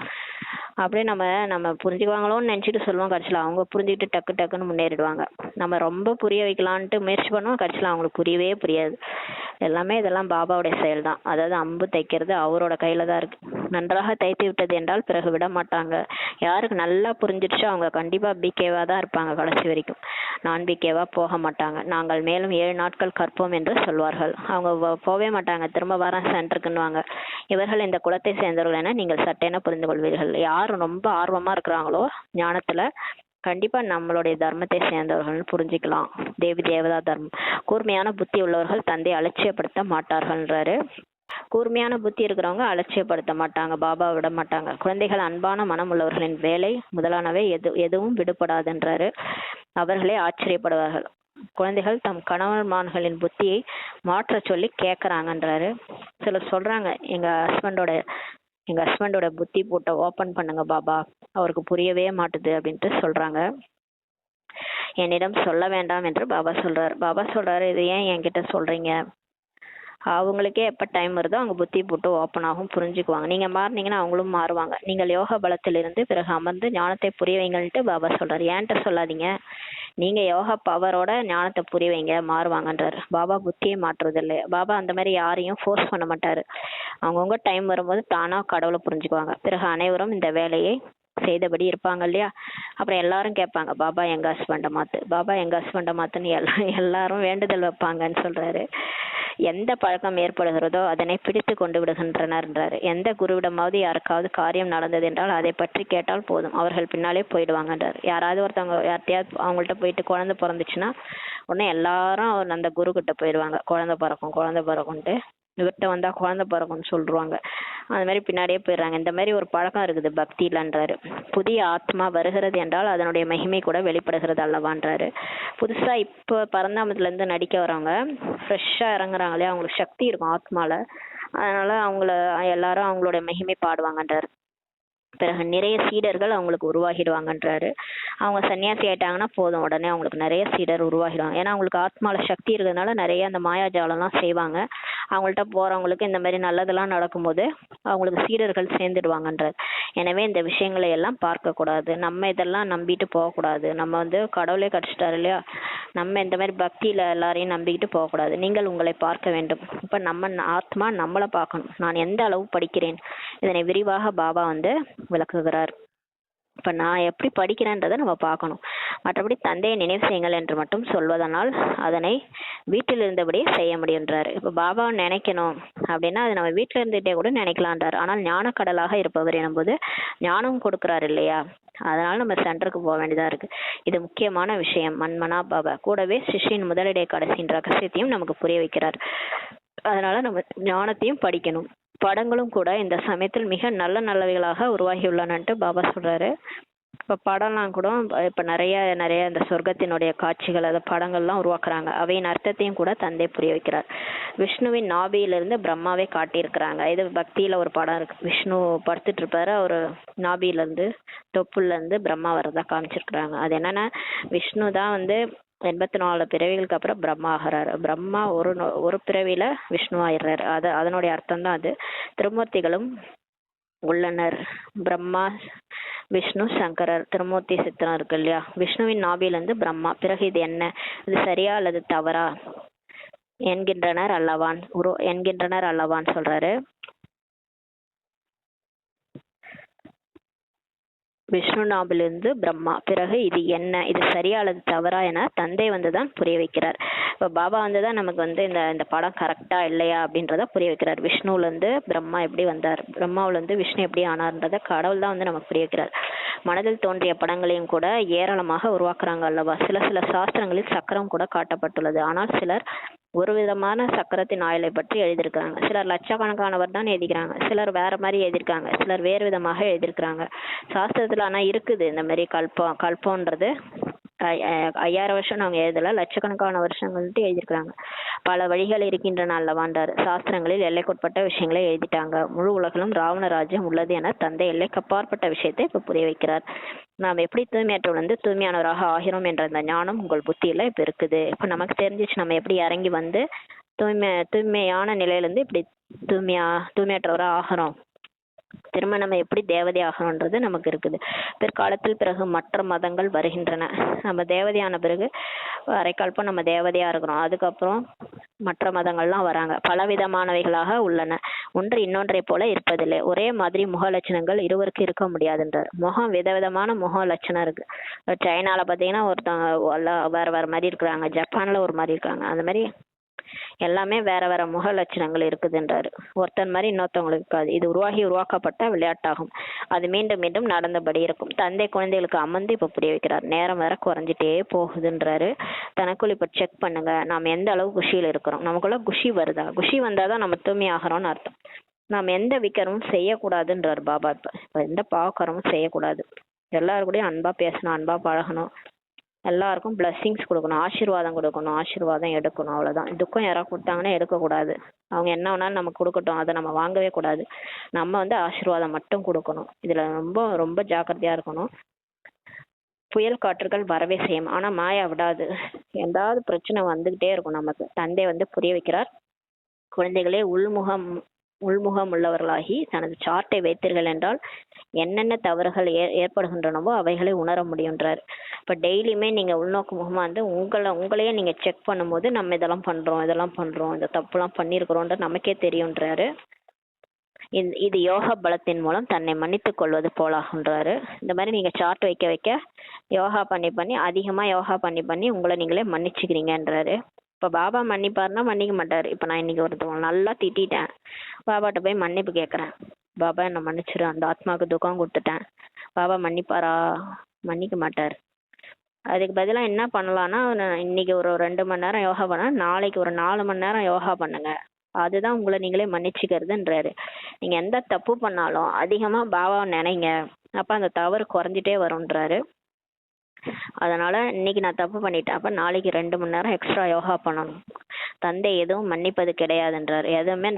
அப்படியே நம்ம புரிஞ்சுக்குவாங்களோன்னு நினைச்சிட்டு சொல்லுவோம், கடைசியில் அவங்க புரிஞ்சுக்கிட்டு டக்கு டக்குன்னு முன்னேறிடுவாங்க. நம்ம ரொம்ப புரிய வைக்கலான்ட்டு முயற்சி பண்ணுவோம், கடைசியில் அவங்களுக்கு புரியவே புரியாது. இதெல்லாம் பாபாவுடைய செயல் தான். அதாவது அம்பு தைக்கிறது அவரோட கையில தான் இருக்கு. நன்றாக தைத்து விட்டது என்றால் பிறகு விட மாட்டாங்க. யாருக்கு நல்லா புரிஞ்சிடுச்சோ அவங்க கண்டிப்பா பிகேவா தான் இருப்பாங்க கடைசி வரைக்கும். நான் பிகேவா போக மாட்டாங்க. நாங்கள் மேலும் 7 நாட்கள் கற்போம் என்று சொல்வார்கள். அவங்க போவே மாட்டாங்க, திரும்ப வரேன் சென்டருக்குன்னுவாங்க. இவர்கள் இந்த குலத்தை சேர்ந்தவர்கள் என நீங்கள் சட்டென புரிந்து கொள்வீர்கள். யார் ரொம்ப ஆர்வமா இருக்கிறாங்களோ ஞானத்துல கண்டிப்பா நம்மளுடைய தர்மத்தை சேர்ந்தவர்கள் புரிஞ்சுக்கலாம். தேவி தேவதா தர்மம். கூர்மையான புத்தி உள்ளவர்கள் தந்தை அலட்சியப்படுத்த மாட்டார்கள்ன்றாரு. கூர்மையான புத்தி இருக்கிறவங்க அலட்சியப்படுத்த மாட்டாங்க, பாபா விட மாட்டாங்க. குழந்தைகள் அன்பான மனம் உள்ளவர்களின் வேலை முதலானவை எதுவும் விடுபடாதுன்றாரு. அவர்களே ஆச்சரியப்படுவார்கள். குழந்தைகள் தம் கணவன்மார்களின் புத்தியை மாற்ற சொல்லி கேட்கறாங்கன்றாரு. சிலர் சொல்றாங்க, எங்க ஹஸ்பண்டோட புத்தி போட்ட ஓபன் பண்ணுங்க பாபா, அவருக்கு புரியவே மாட்டுது அப்படின்ட்டு சொல்றாங்க. என்னிடம் சொல்ல வேண்டாம் என்று பாபா சொல்றாரு. பாபா சொல்றாரு, இது ஏன் என்கிட்ட சொல்றீங்க, அவங்களுக்கே எப்போ டைம் வருதோ அவங்க புத்தி போட்டு ஓப்பன் ஆகும், புரிஞ்சுக்குவாங்க. நீங்கள் மாறினீங்கன்னா அவங்களும் மாறுவாங்க. நீங்கள் யோக பலத்திலிருந்து பிறகு அமர்ந்து ஞானத்தை புரிய வைங்கள்ட்டு பாபா சொல்கிறார். ஏன்ட்ட சொல்லாதீங்க, நீங்கள் யோகா பவரோட ஞானத்தை புரிய வைங்க, மாறுவாங்கன்றார். பாபா புத்தியை மாற்றுவதில்லை. பாபா அந்த மாதிரி யாரையும் ஃபோர்ஸ் பண்ண மாட்டார். அவங்கவுங்க டைம் வரும்போது தானாக கடவுளை புரிஞ்சுக்குவாங்க. பிறகு அனைவரும் இந்த வேலையை செய்தபடி இருப்பாங்க இல்லையா. அப்புறம் எல்லாரும் கேட்பாங்க, பாபா எங்க ஹஸ்பண்டை மாத்து, பாபா எங்க ஹஸ்பண்டை மாத்துன்னு எல்லாரும் வேண்டுதல் வைப்பாங்கன்னு சொல்றாரு. எந்த பழக்கம் ஏற்படுகிறதோ அதனை பிடித்து கொண்டு விடுகின்றனர்ன்றாரு. எந்த குருவிடமாவது யாருக்காவது காரியம் நடந்தது என்றால் அதை பற்றி கேட்டால் போதும், அவர்கள் பின்னாலே போயிடுவாங்கன்றார். யாராவது ஒருத்தவங்க யார்ட்டையாவது அவங்கள்ட்ட போயிட்டு குழந்தை பிறந்துச்சுன்னா உடனே எல்லாரும் அந்த குரு கிட்ட போயிடுவாங்க. குழந்தை பிறக்கும் குழந்தை பிறக்கும்ட்டு, இவர்கிட்ட வந்தா குழந்தை பிறக்கும்னு சொல்றாங்க. அந்த மாதிரி பின்னாடியே போயிடுறாங்க. இந்த மாதிரி ஒரு பழக்கம் இருக்குது பக்தியிலன்றாரு. புதிய ஆத்மா வருகிறது என்றால் அதனுடைய மகிமை கூட வெளிப்படுகிறது அல்லவான்றாரு. புதுசா இப்போ பரந்தாமத்துல இருந்து நடிக்க வரவங்க ஃப்ரெஷ்ஷா இறங்குறாங்களே, அவங்களுக்கு சக்தி இருக்கும் ஆத்மால, அதனால அவங்கள எல்லாரும் அவங்களோட மகிமை பாடுவாங்கன்றாரு. பிறகு நிறைய சீடர்கள் அவங்களுக்கு உருவாகிடுவாங்கன்றாரு. அவங்க சன்னியாசி ஆயிட்டாங்கன்னா போதும், உடனே அவங்களுக்கு நிறைய சீடர் உருவாகிடுவாங்க. ஏன்னா அவங்களுக்கு ஆத்மால சக்தி இருக்கிறதுனால நிறைய அந்த மாயாஜாலம்லாம் செய்வாங்க. அவங்கள்ட்ட போறவங்களுக்கு இந்த மாதிரி நல்லதெல்லாம் நடக்கும்போது அவங்களுக்கு சீடர்கள் சேர்ந்துடுவாங்கன்றார். எனவே இந்த விஷயங்களை எல்லாம் பார்க்கக்கூடாது, நம்ம இதெல்லாம் நம்பிட்டு போகக்கூடாது. நம்ம வந்து கடவுளே கிடைச்சிட்டாரு இல்லையா, நம்ம இந்த மாதிரி பக்தியில எல்லாரையும் நம்பிக்கிட்டு போகக்கூடாது. நீங்கள் உங்களை பார்க்க வேண்டும். இப்ப நம்ம ஆத்மா நம்மளை பார்க்கணும். நான் எந்த அளவு படிக்கிறேன், இதனை விரிவாக பாபா வந்து விளக்குகிறார். இப்ப நான் எப்படி படிக்கிறேன்றதை நம்ம பார்க்கணும். மற்றபடி தந்தையை நினைவு செய்யுங்கள் என்று மட்டும் சொல்வதனால் அதனை வீட்டில் இருந்தபடியே செய்ய முடியுன்றாரு. இப்ப பாபாவை நினைக்கணும் அப்படின்னா அது நம்ம வீட்டில் இருந்துகிட்டே கூட நினைக்கலான்றார். ஆனால் ஞானக்கடலாக இருப்பவர் எனும்போது ஞானம் கொடுக்குறாரு இல்லையா, அதனால நம்ம சென்டருக்கு போக வேண்டியதா இருக்கு. இது முக்கியமான விஷயம். மன்மனா பாபா கூடவே சிஷ்யின் முதலிடை கடைசியின் ரகசியத்தையும் நமக்கு புரிய வைக்கிறார். அதனால நம்ம ஞானத்தையும் படிக்கணும். படங்களும் கூட இந்த சமயத்தில் மிக நல்ல நல்லவைகளாக உருவாகியுள்ளனன்ட்டு பாபா சொல்றாரு. இப்போ படம்லாம் கூட இப்போ நிறைய நிறைய இந்த சொர்க்கத்தினுடைய காட்சிகள், அந்த படங்கள்லாம் உருவாக்குறாங்க. அவையின் அர்த்தத்தையும் கூட தந்தை புரிய வைக்கிறார். விஷ்ணுவின் நாபியிலிருந்து பிரம்மாவை காட்டியிருக்கிறாங்க. இது பக்தியில ஒரு படம் இருக்கு. விஷ்ணு படுத்துட்டு இருப்பாரு, ஒரு நாபியிலேருந்து தொப்புல இருந்து பிரம்மா வரதா காமிச்சிருக்கிறாங்க. அது என்னன்னா, விஷ்ணு தான் வந்து 84 பிறவிகளுக்கு அப்புறம் பிரம்மா ஆகிறாரு. பிரம்மா ஒரு பிறவியில விஷ்ணு ஆயிடுறாரு. அதனுடைய அர்த்தம் தான் அது. திருமூர்த்திகளும் உள்ளனர். பிரம்மா விஷ்ணு சங்கரர் திருமூர்த்தி சித்திரம் இருக்கு இல்லையா. விஷ்ணுவின் நாபியிலிருந்து பிரம்மா. பிறகு இது என்ன, இது சரியா அல்லது தவறா என்கின்றனர் அல்லவான் சொல்றாரு. விஷ்ணு நாபிலிருந்து பிரம்மா. பிறகு இது என்ன, இது சரியா அல்லது தவறா என தந்தை வந்துதான் புரிய வைக்கிறார். இப்போ பாபா வந்துதான் நமக்கு வந்து இந்த படம் கரெக்டா இல்லையா அப்படின்றத புரிய வைக்கிறார். விஷ்ணுல இருந்து பிரம்மா எப்படி வந்தார், பிரம்மாவில இருந்து விஷ்ணு எப்படி ஆனார்ன்றத கடவுள் தான் வந்து நமக்கு புரிய வைக்கிறார். மனதில் தோன்றிய படங்களையும் கூட ஏராளமாக உருவாக்குறாங்க அல்லவா. சில சாஸ்திரங்களில் சக்கரம் கூட காட்டப்பட்டுள்ளது. ஆனால் சிலர் ஒரு விதமான சக்கரத்தின் ஆயுளை பற்றி எழுதியிருக்காங்க. சிலர் லட்சக்கணக்கானவர் தான் எழுதிக்கிறாங்க, சிலர் வேற மாதிரி எழுதியிருக்காங்க, சிலர் வேறு விதமாக எழுதியிருக்கிறாங்க. சாஸ்திரத்துல ஆனா இருக்குது இந்த மாதிரி கல்பம்ன்றது 5000 வருஷம் அவங்க எழுதல, லட்சக்கணக்கான வருஷங்கள்ட்டு எழுதியிருக்கிறாங்க. பல வழிகள் இருக்கின்றன அல்லவாண்டார். சாஸ்திரங்களில் எல்லைக்குட்பட்ட விஷயங்களை எழுதிட்டாங்க. முழு உலகிலும் ராவண ராஜ்யம் உள்ளது என தந்தை எல்லைக்கு அப்பாற்பட்ட விஷயத்தை இப்ப புரிய வைக்கிறார். நாம் எப்படி தூய்மையற்றவர்ந்து தூய்மையானவராக ஆகிறோம் என்ற அந்த ஞானம் உங்கள் புத்தியில இப்ப இருக்குது. இப்ப நமக்கு தெரிஞ்சிச்சு நம்ம எப்படி இறங்கி வந்து தூய்மையான நிலையிலிருந்து இப்படி தூய்மையற்றவரா ஆகிறோம். திரும்ப நம்ம எப்படி தேவதை ஆகணுன்றது நமக்கு இருக்குது. பிற்காலத்தில் பிறகு மற்ற மதங்கள் வருகின்றன. நம்ம தேவதையான பிறகு அரைக்கல்பம் நம்ம தேவதையா இருக்கிறோம். அதுக்கப்புறம் மற்ற மதங்கள்லாம் வராங்க. பலவிதமானவைகளாக உள்ளன. ஒன்று இன்னொன்றை போல இருப்பதில்லை. ஒரே மாதிரி முக லட்சணங்கள் இருவருக்கு இருக்க முடியாதுன்றார். முகம் விதவிதமான முக லட்சணம் இருக்கு. சைனால பார்த்தீங்கன்னா ஒருத்தவங்க வேற மாதிரி இருக்கிறாங்க, ஜப்பான்ல ஒரு மாதிரி இருக்காங்க. அந்த மாதிரி எல்லாமே வேற வேற முக லட்சணங்கள் இருக்குதுன்றாரு. ஒருத்தன் மாதிரி இன்னொருத்தவங்களுக்கு இருக்காது. இது உருவாக்கப்பட்ட விளையாட்டாகும். அது மீண்டும் மீண்டும் நடந்தபடி இருக்கும். தந்தை குழந்தைகளுக்கு அமர்ந்து இப்ப புரிய வைக்கிறார். நேரம் வேற குறைஞ்சிட்டே போகுதுன்றாரு. தனக்குள் இப்ப செக் பண்ணுங்க, நாம் எந்த அளவு குஷியில இருக்கிறோம். நமக்குள்ள குஷி வருதா, குஷி வந்தாதான் நம்ம தூய்மை ஆகிறோம்னு அர்த்தம். நாம் எந்த விக்கரமும் செய்யக்கூடாதுன்றார் பாபா. இப்ப எந்த பாவக்கரமும் செய்யக்கூடாது. எல்லாரு கூடயும் அன்பா பேசணும், அன்பா பழகணும், எல்லாருக்கும் பிளஸ்ஸிங்ஸ் கொடுக்கணும், ஆசீர்வாதம் கொடுக்கணும், ஆசீர்வாதம் எடுக்கணும். அவ்வளவுதான். துக்கம் யாராவது கொடுத்தாங்கன்னா எடுக்கக்கூடாது. அவங்க என்ன வேணாலும் நமக்கு கொடுக்கட்டும், அதை நம்ம வாங்கவே கூடாது. நம்ம வந்து ஆசீர்வாதம் மட்டும் கொடுக்கணும். இதுல ரொம்ப ரொம்ப ஜாக்கிரதையா இருக்கணும். புயல் காற்றுகள் வரவே செய்யும், ஆனா மாயா விடாது. ஏதாவது பிரச்சனை வந்துகிட்டே இருக்கும் நமக்கு. தந்தை வந்து புரிய வைக்கிறார். குழந்தைகளே, உள்முகம் உள்ளவர்களாகி தனது சார்ட்டை வைத்தீர்கள் என்றால் என்னென்ன தவறுகள் ஏற்படுகின்றனவோ அவைகளை உணர முடியுன்றார். இப்போ டெய்லியுமே நீங்கள் உள்நோக்கு முகமாக வந்து உங்களையே நீங்கள் செக் பண்ணும்போது நம்ம இதெல்லாம் பண்ணுறோம் இந்த தப்புலாம் பண்ணியிருக்கிறோன்ற நமக்கே தெரியுன்றாரு. இது யோகா பலத்தின் மூலம் தன்னை மன்னித்துக் கொள்வது போலாகுன்றாரு. இந்த மாதிரி நீங்கள் சார்ட் வைக்க வைக்க யோகா பண்ணி அதிகமாக யோகா பண்ணி உங்களை நீங்களே மன்னிச்சுக்கிறீங்கன்றாரு. இப்போ பாபா மன்னிப்பாருன்னா மன்னிக்க மாட்டார். இப்போ நான் இன்னைக்கு ஒருத்தவங்க நல்லா திட்டேன், பாபாட்ட போய் மன்னிப்பு கேட்குறேன், பாபா என்னை மன்னிச்சிரு, அந்த ஆத்மாவுக்கு துக்கம் கொடுத்துட்டேன், பாபா மன்னிப்பாரா? மன்னிக்க மாட்டார். அதுக்கு பதிலாக என்ன பண்ணலான்னா, இன்னைக்கு ஒரு 2 மணி நேரம் யோகா பண்ண, நாளைக்கு ஒரு 4 மணி நேரம் யோகா பண்ணுங்க, அதுதான் உங்களை நீங்களே மன்னிச்சுக்கிறதுன்றாரு. நீங்கள் எந்த தப்பு பண்ணாலும் அதிகமாக பாபாவை நினைங்க, அப்போ அந்த தவறு குறைஞ்சிட்டே வரும்ன்றாரு. அதனால இன்னைக்கு நான் தப்பு பண்ணிட்டேன், அப்போ நாளைக்கு 2 மணி நேரம் எக்ஸ்ட்ரா யோகா பண்ணணும். தந்தை எதுவும் மன்னிப்பது கிடையாதுன்றாரு. எதுவுமே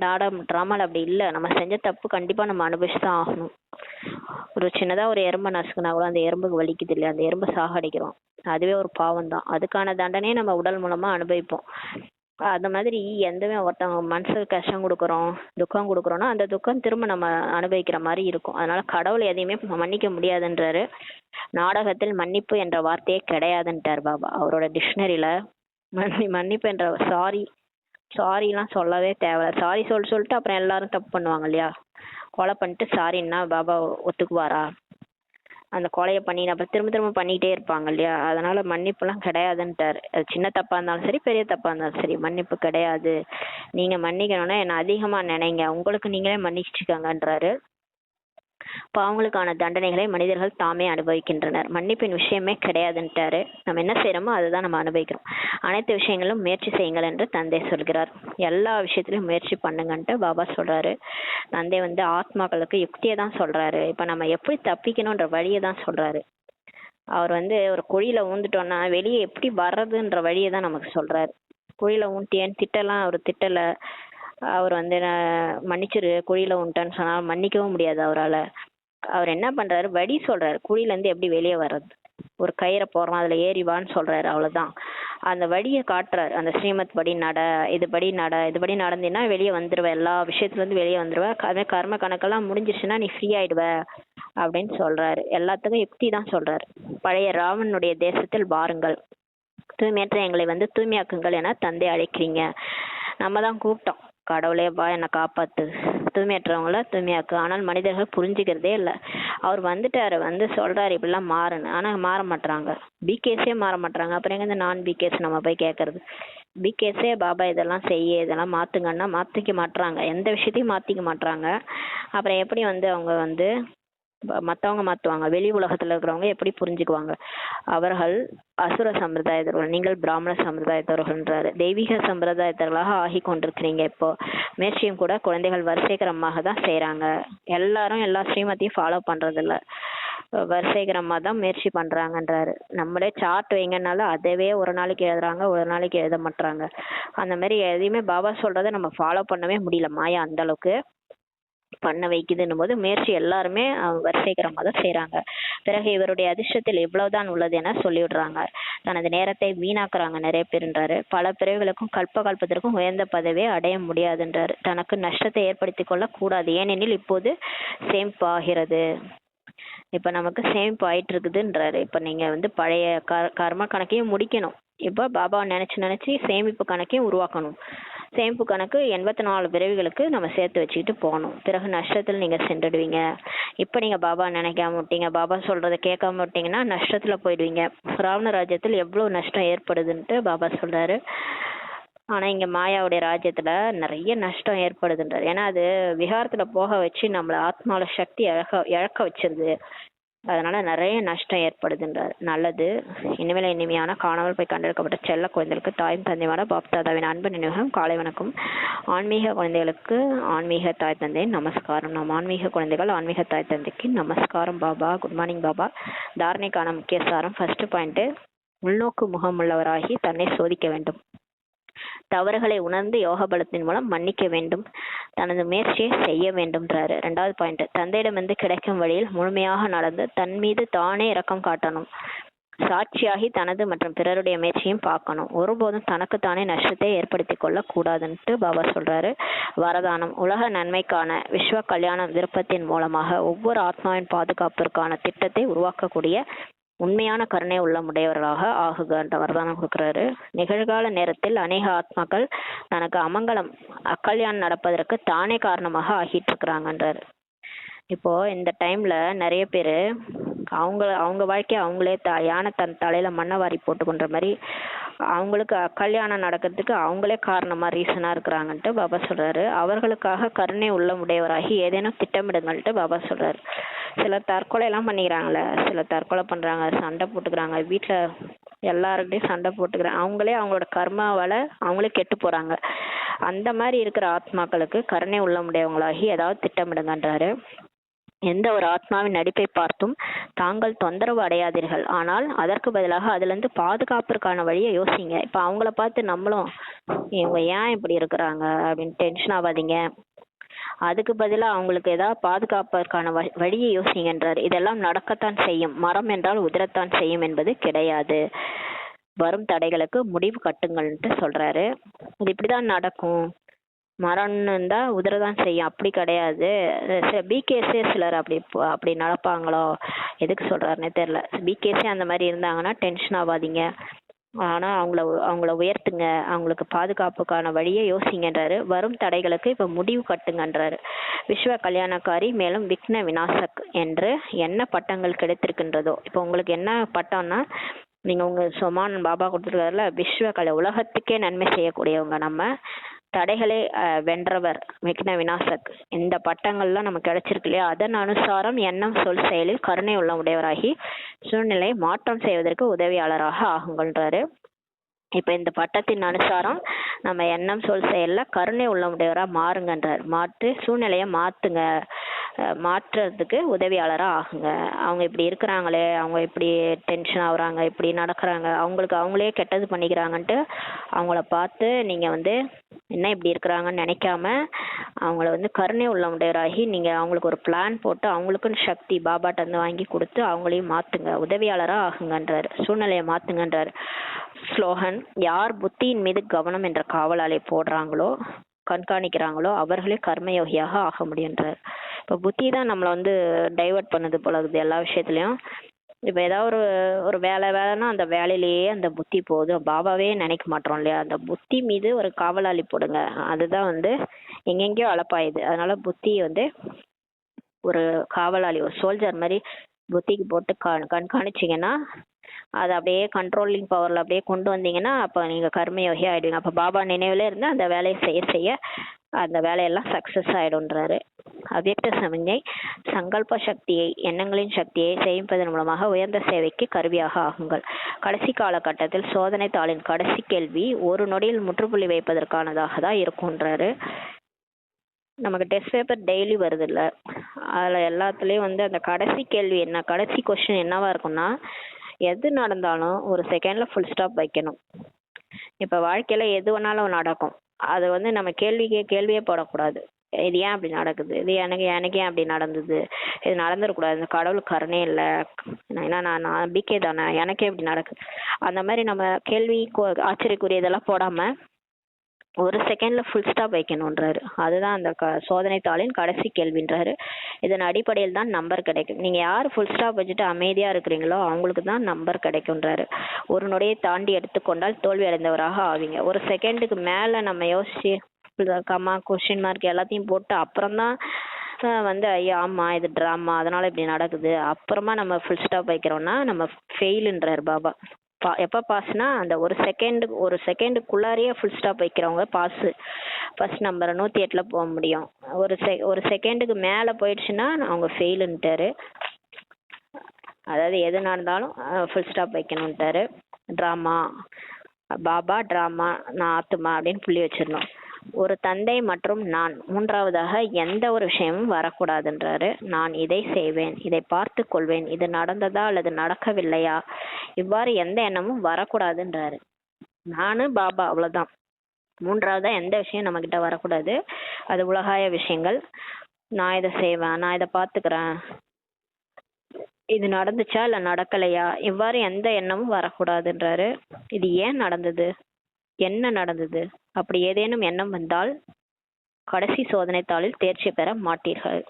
ட்ராமாவில் அப்படி இல்லை. நம்ம செஞ்ச தப்பு கண்டிப்பாக நம்ம அனுபவிச்சு தான் ஆகணும். ஒரு சின்னதாக ஒரு எறும்பை நசுக்குனா கூட அந்த எறும்புக்கு வலிக்குது இல்லையா, அந்த எறும்பை சாகடிக்கிறோம், அதுவே ஒரு பாவம் தான். அதுக்கான தண்டனையை நம்ம உடல் மூலமாக அனுபவிப்போம். அந்த மாதிரி எந்தவே ஒருத்தவங்க மனசுக்கு கஷ்டம் கொடுக்குறோம், துக்கம் கொடுக்குறோன்னா அந்த துக்கம் திரும்ப நம்ம அனுபவிக்கிற மாதிரி இருக்கும். அதனால கடவுள் எதையுமே மன்னிக்க முடியாதுன்றாரு. நாடகத்தில் மன்னிப்பு என்ற வார்த்தையே கிடையாதுன்ட்டார் பாபா. அவரோட டிக்ஷனரியில் மன்னிப்பு என்ற சாரிலாம் சொல்லவே தேவையில்ல. சாரி சொல்லிட்டு அப்புறம் எல்லாரும் தப்பு பண்ணுவாங்க இல்லையா, கொலை பண்ணிட்டு சாரின்னா பாபா ஒத்துக்குவாரா? அந்த கொலையை பண்ணி அப்புறம் திரும்ப பண்ணிக்கிட்டே இருப்பாங்க இல்லையா. அதனால மன்னிப்புலாம் கிடையாதுன்ட்டார். அது சின்ன தப்பாக இருந்தாலும் சரி, பெரிய தப்பாக இருந்தாலும் சரி, மன்னிப்பு கிடையாது. நீங்கள் மன்னிக்கணும்னா என்னை அதிகமாக நினைங்க, உங்களுக்கு நீங்களே மன்னிச்சுக்கங்கன்றாரு. பாவங்களுக்கான தண்டனைகளை மனிதர்கள் தாமே அனுபவிக்கின்றனர். மன்னிப்பின் விஷயமே கிடையாதுன்ட்டாரு. நம்ம என்ன செய்யறோமோ அதுதான் நம்ம அனுபவிக்கிறோம். அனைத்து விஷயங்களும் முயற்சி செய்யுங்கள் என்று தந்தை சொல்கிறார். எல்லா விஷயத்திலையும் முயற்சி பண்ணுங்கன்ட்டு பாபா சொல்றாரு. தந்தை வந்து ஆத்மாக்களுக்கு யுக்தியை தான் சொல்றாரு. இப்ப நம்ம எப்படி தப்பிக்கணும்ன்ற வழியை தான் சொல்றாரு. அவர் வந்து ஒரு குழியில ஊந்துட்டோம்னா வெளியே எப்படி வர்றதுன்ற வழியை தான் நமக்கு சொல்றாரு. குழியில ஊன்ட்டியேன்னு திட்டலாம் அவர் திட்டலை. அவர் வந்து மன்னிச்சிரு, குழியில ஊன்ட்டான்னு சொன்னால் மன்னிக்கவும் முடியாது அவரால். அவர் என்ன பண்றாரு, வழி சொல்றாரு, குழியிலேருந்து எப்படி வெளியே வர்றது. ஒரு கயிறை போடுறோம், அதில் ஏறிவான்னு சொல்றாரு, அவ்வளோதான். அந்த வழியை காட்டுறாரு. அந்த ஸ்ரீமத் படி நட, இதுபடி நடந்தீங்கன்னா வெளியே வந்துடுவேன், எல்லா விஷயத்துலேருந்து வெளியே வந்துடுவேன், அதே கர்ம கணக்கெல்லாம் முடிஞ்சிருச்சுன்னா நீ ஃப்ரீ ஆயிடுவ அப்படின்னு சொல்றாரு. எல்லாத்துக்கும் யுக்தி தான் சொல்றாரு. பழைய ராவனுடைய தேசத்தில் வாருங்கள், தூய்மையற்ற எங்களை வந்து தூய்மையாக்குங்கள் என தந்தை அழைக்கிறீங்க. நம்ம தான் கூப்பிட்டோம், கடவுளே வா என்னை காப்பாத்து, தூய்மையற்றவங்கள தூய்மையாக்கு. ஆனால் மனிதர்கள் புரிஞ்சுக்கிறதே இல்லை. அவர் வந்துட்டாரு, வந்து சொல்றாரு இப்படிலாம் மாறுன்னு, ஆனால் மாற மாட்டாங்க. பிகேஸே மாற மாட்டாங்க. அப்புறம் எங்க இந்த நான் பிகேஸ் நம்ம போய் கேட்கறது? பிகேஸே பாபா இதெல்லாம் செய்ய, இதெல்லாம் மாத்துங்கன்னா மாத்திக்க மாட்டுறாங்க, எந்த விஷயத்தையும் மாத்திக்க மாட்டுறாங்க. அப்புறம் எப்படி வந்து அவங்க வந்து மற்றவங்க மாற்றுவாங்க? வெளி உலகத்தில் இருக்கிறவங்க எப்படி புரிஞ்சுக்குவாங்க? அவர்கள் அசுர சம்பிரதாயத்தவர்கள், நீங்கள் பிராமண சம்பிரதாயத்தவர்கள்ன்றாரு. தெய்வீக சம்பிரதாயத்தவர்களாக ஆகி கொண்டிருக்கிறீங்க. இப்போ முயற்சியும் கூட குழந்தைகள் வரிசைக்கிரமாக தான் செய்கிறாங்க. எல்லாரும் எல்லா ஸ்ரீமத்தையும் ஃபாலோ பண்ணுறதில்ல, வரிசைக்கிரமாக தான் முயற்சி பண்ணுறாங்கன்றாரு. நம்மளே சார்ட் வைங்கனால அதவே ஒரு நாளைக்கு எழுதுறாங்க, ஒரு நாளைக்கு எழுத மாட்டுறாங்க. அந்த மாதிரி எதையுமே பாபா சொல்கிறத நம்ம ஃபாலோ பண்ணவே முடியல. மாயா அந்த அளவுக்கு பண்ண வைக்குதுன்னும் போது முயற்சி எல்லாருமே வரிசைக்கிரமாக தான் செய்கிறாங்க. பிறகு இவருடைய அதிர்ஷ்டத்தில் இவ்வளவுதான் உள்ளது என சொல்லிவிடுறாங்க. தனது நேரத்தை வீணாக்குறாங்க நிறைய பேருன்றாரு. பல பிறவிகளுக்கும் கல்பத்திற்கும் உயர்ந்த பதவியை அடைய முடியாதுன்றாரு. தனக்கு நஷ்டத்தை ஏற்படுத்தி கொள்ள கூடாது, ஏனெனில் இப்போது சேமிப்பு ஆகிறது. இப்போ நமக்கு சேமிப்பு ஆயிட்டு இருக்குதுன்றாரு. இப்போ நீங்கள் வந்து பழைய கர்ம கணக்கையும் முடிக்கணும். இப்போ பாபாவை நினச்சி சேமிப்பு கணக்கையும் உருவாக்கணும். சேமிப்பு கணக்கு 84 பிறவிகளுக்கு நம்ம சேர்த்து வச்சுக்கிட்டு போகணும். பிறகு நஷ்டத்தில் நீங்கள் சென்றுடுவீங்க. இப்போ நீங்கள் பாபா நினைக்காம விட்டீங்க, பாபா சொல்கிறத கேட்காம விட்டீங்கன்னா நஷ்டத்தில் போயிடுவீங்க. ராவண ராஜ்யத்தில் எவ்வளோ நஷ்டம் ஏற்படுதுன்ட்டு பாபா சொல்கிறாரு. ஆனால் இங்கே மாயாவுடைய ராஜ்யத்தில் நிறைய நஷ்டம் ஏற்படுதுன்றார். ஏன்னா அது விகாரத்தில் போக வச்சு நம்மளை ஆத்மாவில் சக்தி இழக்க வச்சிருது. அதனால நிறைய நஷ்டம் ஏற்படுதுன்றார். நல்லது. இனிமேல் இனிமையான காணாமல் போய் கண்டெடுக்கப்பட்ட செல்ல குழந்தைகளுக்கு தாயும் தந்தையான பாப்தாதாவின் அன்பு நினைவகம் காலை வணக்கம். ஆன்மீக குழந்தைகளுக்கு ஆன்மீக தாய் தந்தையின் நமஸ்காரம். நம் ஆன்மீக குழந்தைகள் ஆன்மீக தாய் தந்தைக்கு நமஸ்காரம் பாபா. Good morning Baba. தாரணைக்கான முக்கிய சாரம். ஃபர்ஸ்ட் பாயிண்ட், உள்நோக்கு முகம் உள்ளவராகி தன்னை சோதிக்க வேண்டும். தவறுகளை உணர்ந்து யோக பலத்தின் மூலம் மன்னிக்க வேண்டும். தனது முயற்சியை செய்ய வேண்டும்ன்றாரு. 2வது பாயிண்ட், தந்தையிடமிருந்து கிடைக்கும் வழியில் முழுமையாக நடந்து தன் மீது தானே இரக்கம் காட்டணும். சாட்சியாகி தனது மற்றும் பிறருடைய முயற்சியும் பார்க்கணும். ஒருபோதும் தனக்குத்தானே நஷ்டத்தை ஏற்படுத்தி கொள்ள கூடாதுன்ட்டு பாபா சொல்றாரு. வரதானம்: உலக நன்மைக்கான விஸ்வ கல்யாண விருப்பத்தின் மூலமாக ஒவ்வொரு ஆத்மாவின் பாதுகாப்பிற்கான திட்டத்தை உருவாக்கக்கூடிய உண்மையான கருணை உள்ளமுடையவர்களாக ஆகுகன்ற வரதானம் கொடுக்குறாரு. நிகழ்கால நேரத்தில் அநேக ஆத்மாக்கள் தனக்கு அமங்கலம் அக்கல்யாணம் நடப்பதற்கு தானே காரணமாக ஆகிட்டு இருக்கிறாங்கன்றாரு. இப்போ இந்த டைம்ல நிறைய பேர் அவங்க வாழ்க்கையை அவங்களே யானை தன் தலையில மண்ணை வாரி போட்டுக்கொண்ட மாதிரி அவங்களுக்கு கல்யாணம் நடக்கிறதுக்கு அவங்களே காரணமா ரீசனா இருக்கிறாங்கன்ட்டு பாபா சொல்றாரு. அவர்களுக்காக கருணை உள்ளமுடையவராகி ஏதேனும் திட்டமிடுங்கள்ட்டு பாபா சொல்றாரு. சிலர் தற்கொலை எல்லாம் பண்ணிக்கிறாங்களே, சிலர் தற்கொலை பண்றாங்க, சண்டை போட்டுக்கிறாங்க, வீட்டுல எல்லாருக்கிட்டையும் சண்டை போட்டுக்கிறாங்க, அவங்களே அவங்களோட கர்மாவால அவங்களே கெட்டு போறாங்க. அந்த மாதிரி இருக்கிற ஆத்மாக்களுக்கு கருணை உள்ளமுடையவங்களாகி ஏதாவது திட்டமிடுங்கன்றாரு. எந்த ஒரு ஆத்மாவின் நடிப்பை பார்த்தும் தாங்கள் தொந்தரவு அடையாதீர்கள், ஆனால் அதற்கு பதிலாக அதுல இருந்து பாதுகாப்பிற்கான வழியை யோசிங்க. இப்ப அவங்கள பார்த்து நம்மளும் இவங்க ஏன் இப்படி இருக்கிறாங்க அப்படின்னு டென்ஷன் ஆகாதீங்க. அதுக்கு பதிலாக அவங்களுக்கு ஏதாவது பாதுகாப்பதற்கான வழியை யோசிங்கன்றார். இதெல்லாம் நடக்கத்தான் செய்யும், மரம் என்றால் உதிரத்தான் செய்யும் என்பது கிடையாது. வரும் தடைகளுக்கு முடிவு கட்டுங்கள்ன்ட்டு சொல்றாரு. இது இப்படிதான் நடக்கும், மரம்னு இருந்தா உதிரதான் செய்யும், அப்படி கிடையாது. பிகேஸே சிலர் அப்படி நடப்பாங்களோ, எதுக்கு சொல்றாருன்னே தெரியல. பிகேஸே அந்த மாதிரி இருந்தாங்கன்னா டென்ஷன் ஆகாதீங்க, ஆனா அவங்கள உயர்த்துங்க, அவங்களுக்கு பாதுகாப்புக்கான வழியை யோசிங்கன்றாரு. வரும் தடைகளுக்கு இப்ப முடிவு கட்டுங்கன்றாரு. விஸ்வ கல்யாணக்காரி மேலும் விக்ன விநாசக் என்று என்ன பட்டங்கள் கிடைத்திருக்கின்றதோ, இப்போ உங்களுக்கு என்ன பட்டம்னா, நீங்க உங்க சொமான் பாபா கொடுத்துருக்காருல, விஸ்வ உலகத்துக்கே நன்மை செய்யக்கூடியவங்க, நம்ம தடைகளை வென்றவர், விக்ன விநாசக், இந்த பட்டங்கள்லாம் நமக்கு கிடைச்சிருக்கு இல்லையா, அதன் அனுசாரம் எண்ணம் சொல் செயலில் கருணை உள்ளமுடையவராகி சூழ்நிலை மாற்றம் செய்வதற்கு உதவியாளராக ஆகுங்கள்ன்றாரு. இப்ப இந்த பட்டத்தின் அனுசாரம் நம்ம எண்ணம் சொல் செயல்ல கருணை உள்ளமுடையவரா மாறுங்கன்றார். மாற்றி சூழ்நிலையை மாத்துங்க, மாற்றுறதுக்கு உதவியாளரா ஆகுங்க. அவங்க இப்படி இருக்கிறாங்களே, அவங்க இப்படி டென்ஷன் ஆகுறாங்க, இப்படி நடக்கிறாங்க, அவங்களுக்கு அவங்களே கெட்டது பண்ணிக்கிறாங்கன்ட்டு அவங்கள பார்த்து நீங்க என்ன இப்படி இருக்கிறாங்கன்னு நினைக்காம அவங்கள கருணை உள்ளமுடையவராகி நீங்க அவங்களுக்கு ஒரு பிளான் போட்டு அவங்களுக்குன்னு சக்தி பாபாட்ட இருந்து வாங்கி கொடுத்து அவங்களையும் மாத்துங்க, உதவியாளரா ஆகுங்கன்றாரு. சூழ்நிலையை மாத்துங்கன்றாரு. ஸ்லோகன்: யார் புத்தியின் மீது கவனம் என்ற காவலாலை போடுறாங்களோ, கண்காணிக்கிறாங்களோ, அவர்களே கர்மயோகியாக ஆக முடியுன்றார். இப்போ புத்தி தான் நம்மளை டைவர்ட் பண்ணுது போல இருக்குது எல்லா விஷயத்துலையும். இப்போ ஏதாவது ஒரு வேலைன்னா அந்த வேலையிலேயே அந்த புத்தி போகுது, பாபாவே நினைக்க மாட்டோம் இல்லையா. அந்த புத்தி மீது ஒரு காவலாளி போடுங்க, அதுதான் எங்கெங்கேயோ அலப்பாயுது. அதனால புத்தி ஒரு காவலாளி, ஒரு சோல்ஜர் மாதிரி புத்திக்கு போட்டு கண்காணிச்சிங்கன்னா, அதை அப்படியே கண்ட்ரோலிங் பவர்ல அப்படியே கொண்டு வந்தீங்கன்னா அப்போ நீங்க கர்மயோகி ஆயிடுவீங்க. அப்போ பாபா நினைவுல இருந்து அந்த வேலையை செய்ய அந்த வேலையெல்லாம் சக்சஸ் ஆயிடும்ன்றாரு. அவ்யக்த சமிஞ்ஞை: சங்கல்ப சக்தியை, எண்ணங்களின் சக்தியை சேமிப்பதன் மூலமாக உயர்ந்த சேவைக்கு கருவியாக ஆகுங்கள். கடைசி காலகட்டத்தில் சோதனை தாளின் கடைசி கேள்வி ஒரு நொடியில் முற்றுப்புள்ளி வைப்பதற்கானதாக தான் இருக்கும்ன்றாரு. நமக்கு டெஸ்ட் பேப்பர் டெய்லி வருது இல்லை, அதில் எல்லாத்துலேயும் அந்த கடைசி கேள்வி என்ன, கடைசி கொஸ்டின் என்னவா இருக்கும்னா, எது நடந்தாலும் ஒரு செகண்ட்ல ஃபுல் ஸ்டாப் வைக்கணும். இப்போ வாழ்க்கையில எது வேணாலும் நடக்கும், அது நம்ம கேள்வியே போடக்கூடாது. இது ஏன் அப்படி நடக்குது, இது எனக்கு ஏன் அப்படி நடந்தது, இது நடந்துடக்கூடாது, இந்த கடவுள் கருணே இல்லை, ஏன்னா நான் பிகே தானே, எனக்கே இப்படி நடக்குது, அந்த மாதிரி நம்ம கேள்வி ஆச்சரியக்குரியதெல்லாம் போடாம ஒரு செகண்ட்ல ஃபுல் ஸ்டாப் வைக்கணுன்றாரு. அதுதான் அந்த சோதனை தாளின் கடைசி கேள்வின்றாரு. இதன் அடிப்படையில் தான் நம்பர் கிடைக்கும். நீங்க யார் ஃபுல் ஸ்டாப் வச்சுட்டு அமைதியா இருக்கிறீங்களோ அவங்களுக்கு தான் நம்பர் கிடைக்கும்ன்றாரு. ஒரு நொடியை தாண்டி எடுத்துக்கொண்டால் தோல்வி அடைந்தவராக ஆவீங்க. ஒரு செகண்டுக்கு மேல நம்ம யோசிச்சு கம்மா கொஸ்டின் மார்க் எல்லாத்தையும் போட்டு அப்புறம் தான் ஐயா ஆமா இது ட்ராமா அதனால இப்படி நடக்குது அப்புறமா நம்ம ஃபுல் ஸ்டாப் வைக்கிறோம்னா நம்ம ஃபெயிலுன்றாரு பாபா. எப்போ பாஸ்னா அந்த ஒரு செகண்டுக்குள்ளாரியே ஃபுல் ஸ்டாப் வைக்கிறவங்க பாஸு, ஃபர்ஸ்ட் நம்பர் 108 போக முடியும். ஒரு செகண்டுக்கு மேலே போயிடுச்சுன்னா அவங்க ஃபெயிலுன்ட்டாரு. அதாவது எது நடந்தாலும் ஃபுல் ஸ்டாப் வைக்கணுன்ட்டாரு. ட்ராமா பாபா, ட்ராமா நான் ஆத்துமா அப்படின்னு புள்ளி வச்சிடணும். ஒரு தந்தை மற்றும் நான் மூன்றாவதாக எந்த ஒரு விஷயமும் வரக்கூடாதுன்றாரு. நான் இதை செய்வேன், இதை பார்த்து கொள்வேன், இது நடந்ததா அல்லது நடக்கவில்லையா, இவ்வாறு எந்த எண்ணமும் வரக்கூடாதுன்றாரு. நானு பாபா அவ்வளவுதான். மூன்றாவதா எந்த விஷயம் நம்ம கிட்ட வரக்கூடாது, அது உலகாய விஷயங்கள். நான் இதை செய்வேன், நான் இதை பார்த்துக்கிறேன், இது நடந்துச்சா இல்லை நடக்கலையா, இவ்வாறு எந்த எண்ணமும் வரக்கூடாதுன்றாரு. இது ஏன் நடந்தது, என்ன நடந்தது, அப்படி ஏதேனும் எண்ணம் வந்தால் கடைசி சோதனை தாளில் தேர்ச்சி பெற மாட்டீர்கள்.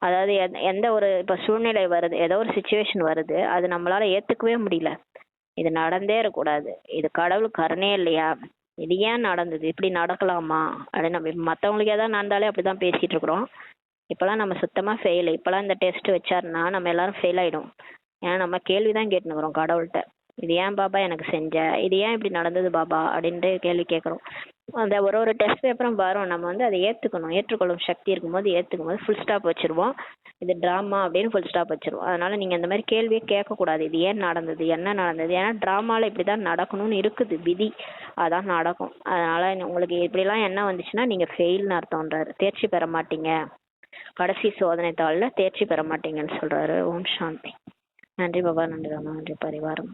அதாவது எந்த ஒரு இப்போ சூழ்நிலை வருது, ஏதோ ஒரு சுச்சுவேஷன் வருது, அது நம்மளால ஏத்துக்கவே முடியல, இது நடந்தே இருக்கக்கூடாது, இது கடவுள் கருணையே இல்லையா, இது ஏன் நடந்தது, இப்படி நடக்கலாமா அப்படின்னு நம்ம மற்றவங்களுக்கு ஏதாவது நடந்தாலே அப்படிதான் பேசிட்டு இருக்கிறோம். இப்போலாம் நம்ம சுத்தமாக ஃபெயில். இப்போலாம் இந்த டெஸ்ட் வச்சாருன்னா நம்ம எல்லாரும் ஃபெயில் ஆகிடும். ஏன்னா நம்ம கேள்வி தான் கேட்டுனுக்குறோம் கடவுள்கிட்ட. இது ஏன் பாபா எனக்கு செஞ்ச, இது ஏன் இப்படி நடந்தது பாபா அப்படின்ட்டு கேள்வி கேட்குறோம். அந்த ஒரு ஒரு டெஸ்ட் பேப்பரும் வரும், நம்ம வந்து அதை ஏற்றுக்கணும். ஏற்றுக்கொள்ளும் சக்தி இருக்கும்போது ஏற்றுக்கும் போது ஃபுல் ஸ்டாப் வச்சுருவோம். இது ட்ராமா அப்படின்னு ஃபுல் ஸ்டாப் வச்சுருவோம். அதனால் நீங்கள் இந்த மாதிரி கேள்வியே கேட்கக்கூடாது. இது ஏன் நடந்தது, என்ன நடந்தது, ஏன்னா ட்ராமாவில் இப்படி தான் நடக்கணும்னு இருக்குது விதி, அதான் நடக்கும். அதனால் உங்களுக்கு இப்படிலாம் என்ன வந்துச்சுன்னா நீங்கள் ஃபெயில்னு அர்த்தம்ன்றாரு. தேர்ச்சி பெற மாட்டீங்க, கடைசி சோதனை தாளில் தேர்ச்சி பெற மாட்டீங்கன்னு சொல்றாரு. ஓம் சாந்தி. நன்றி பாபா, நன்றி ராமா, நன்றி பரிவாரம்.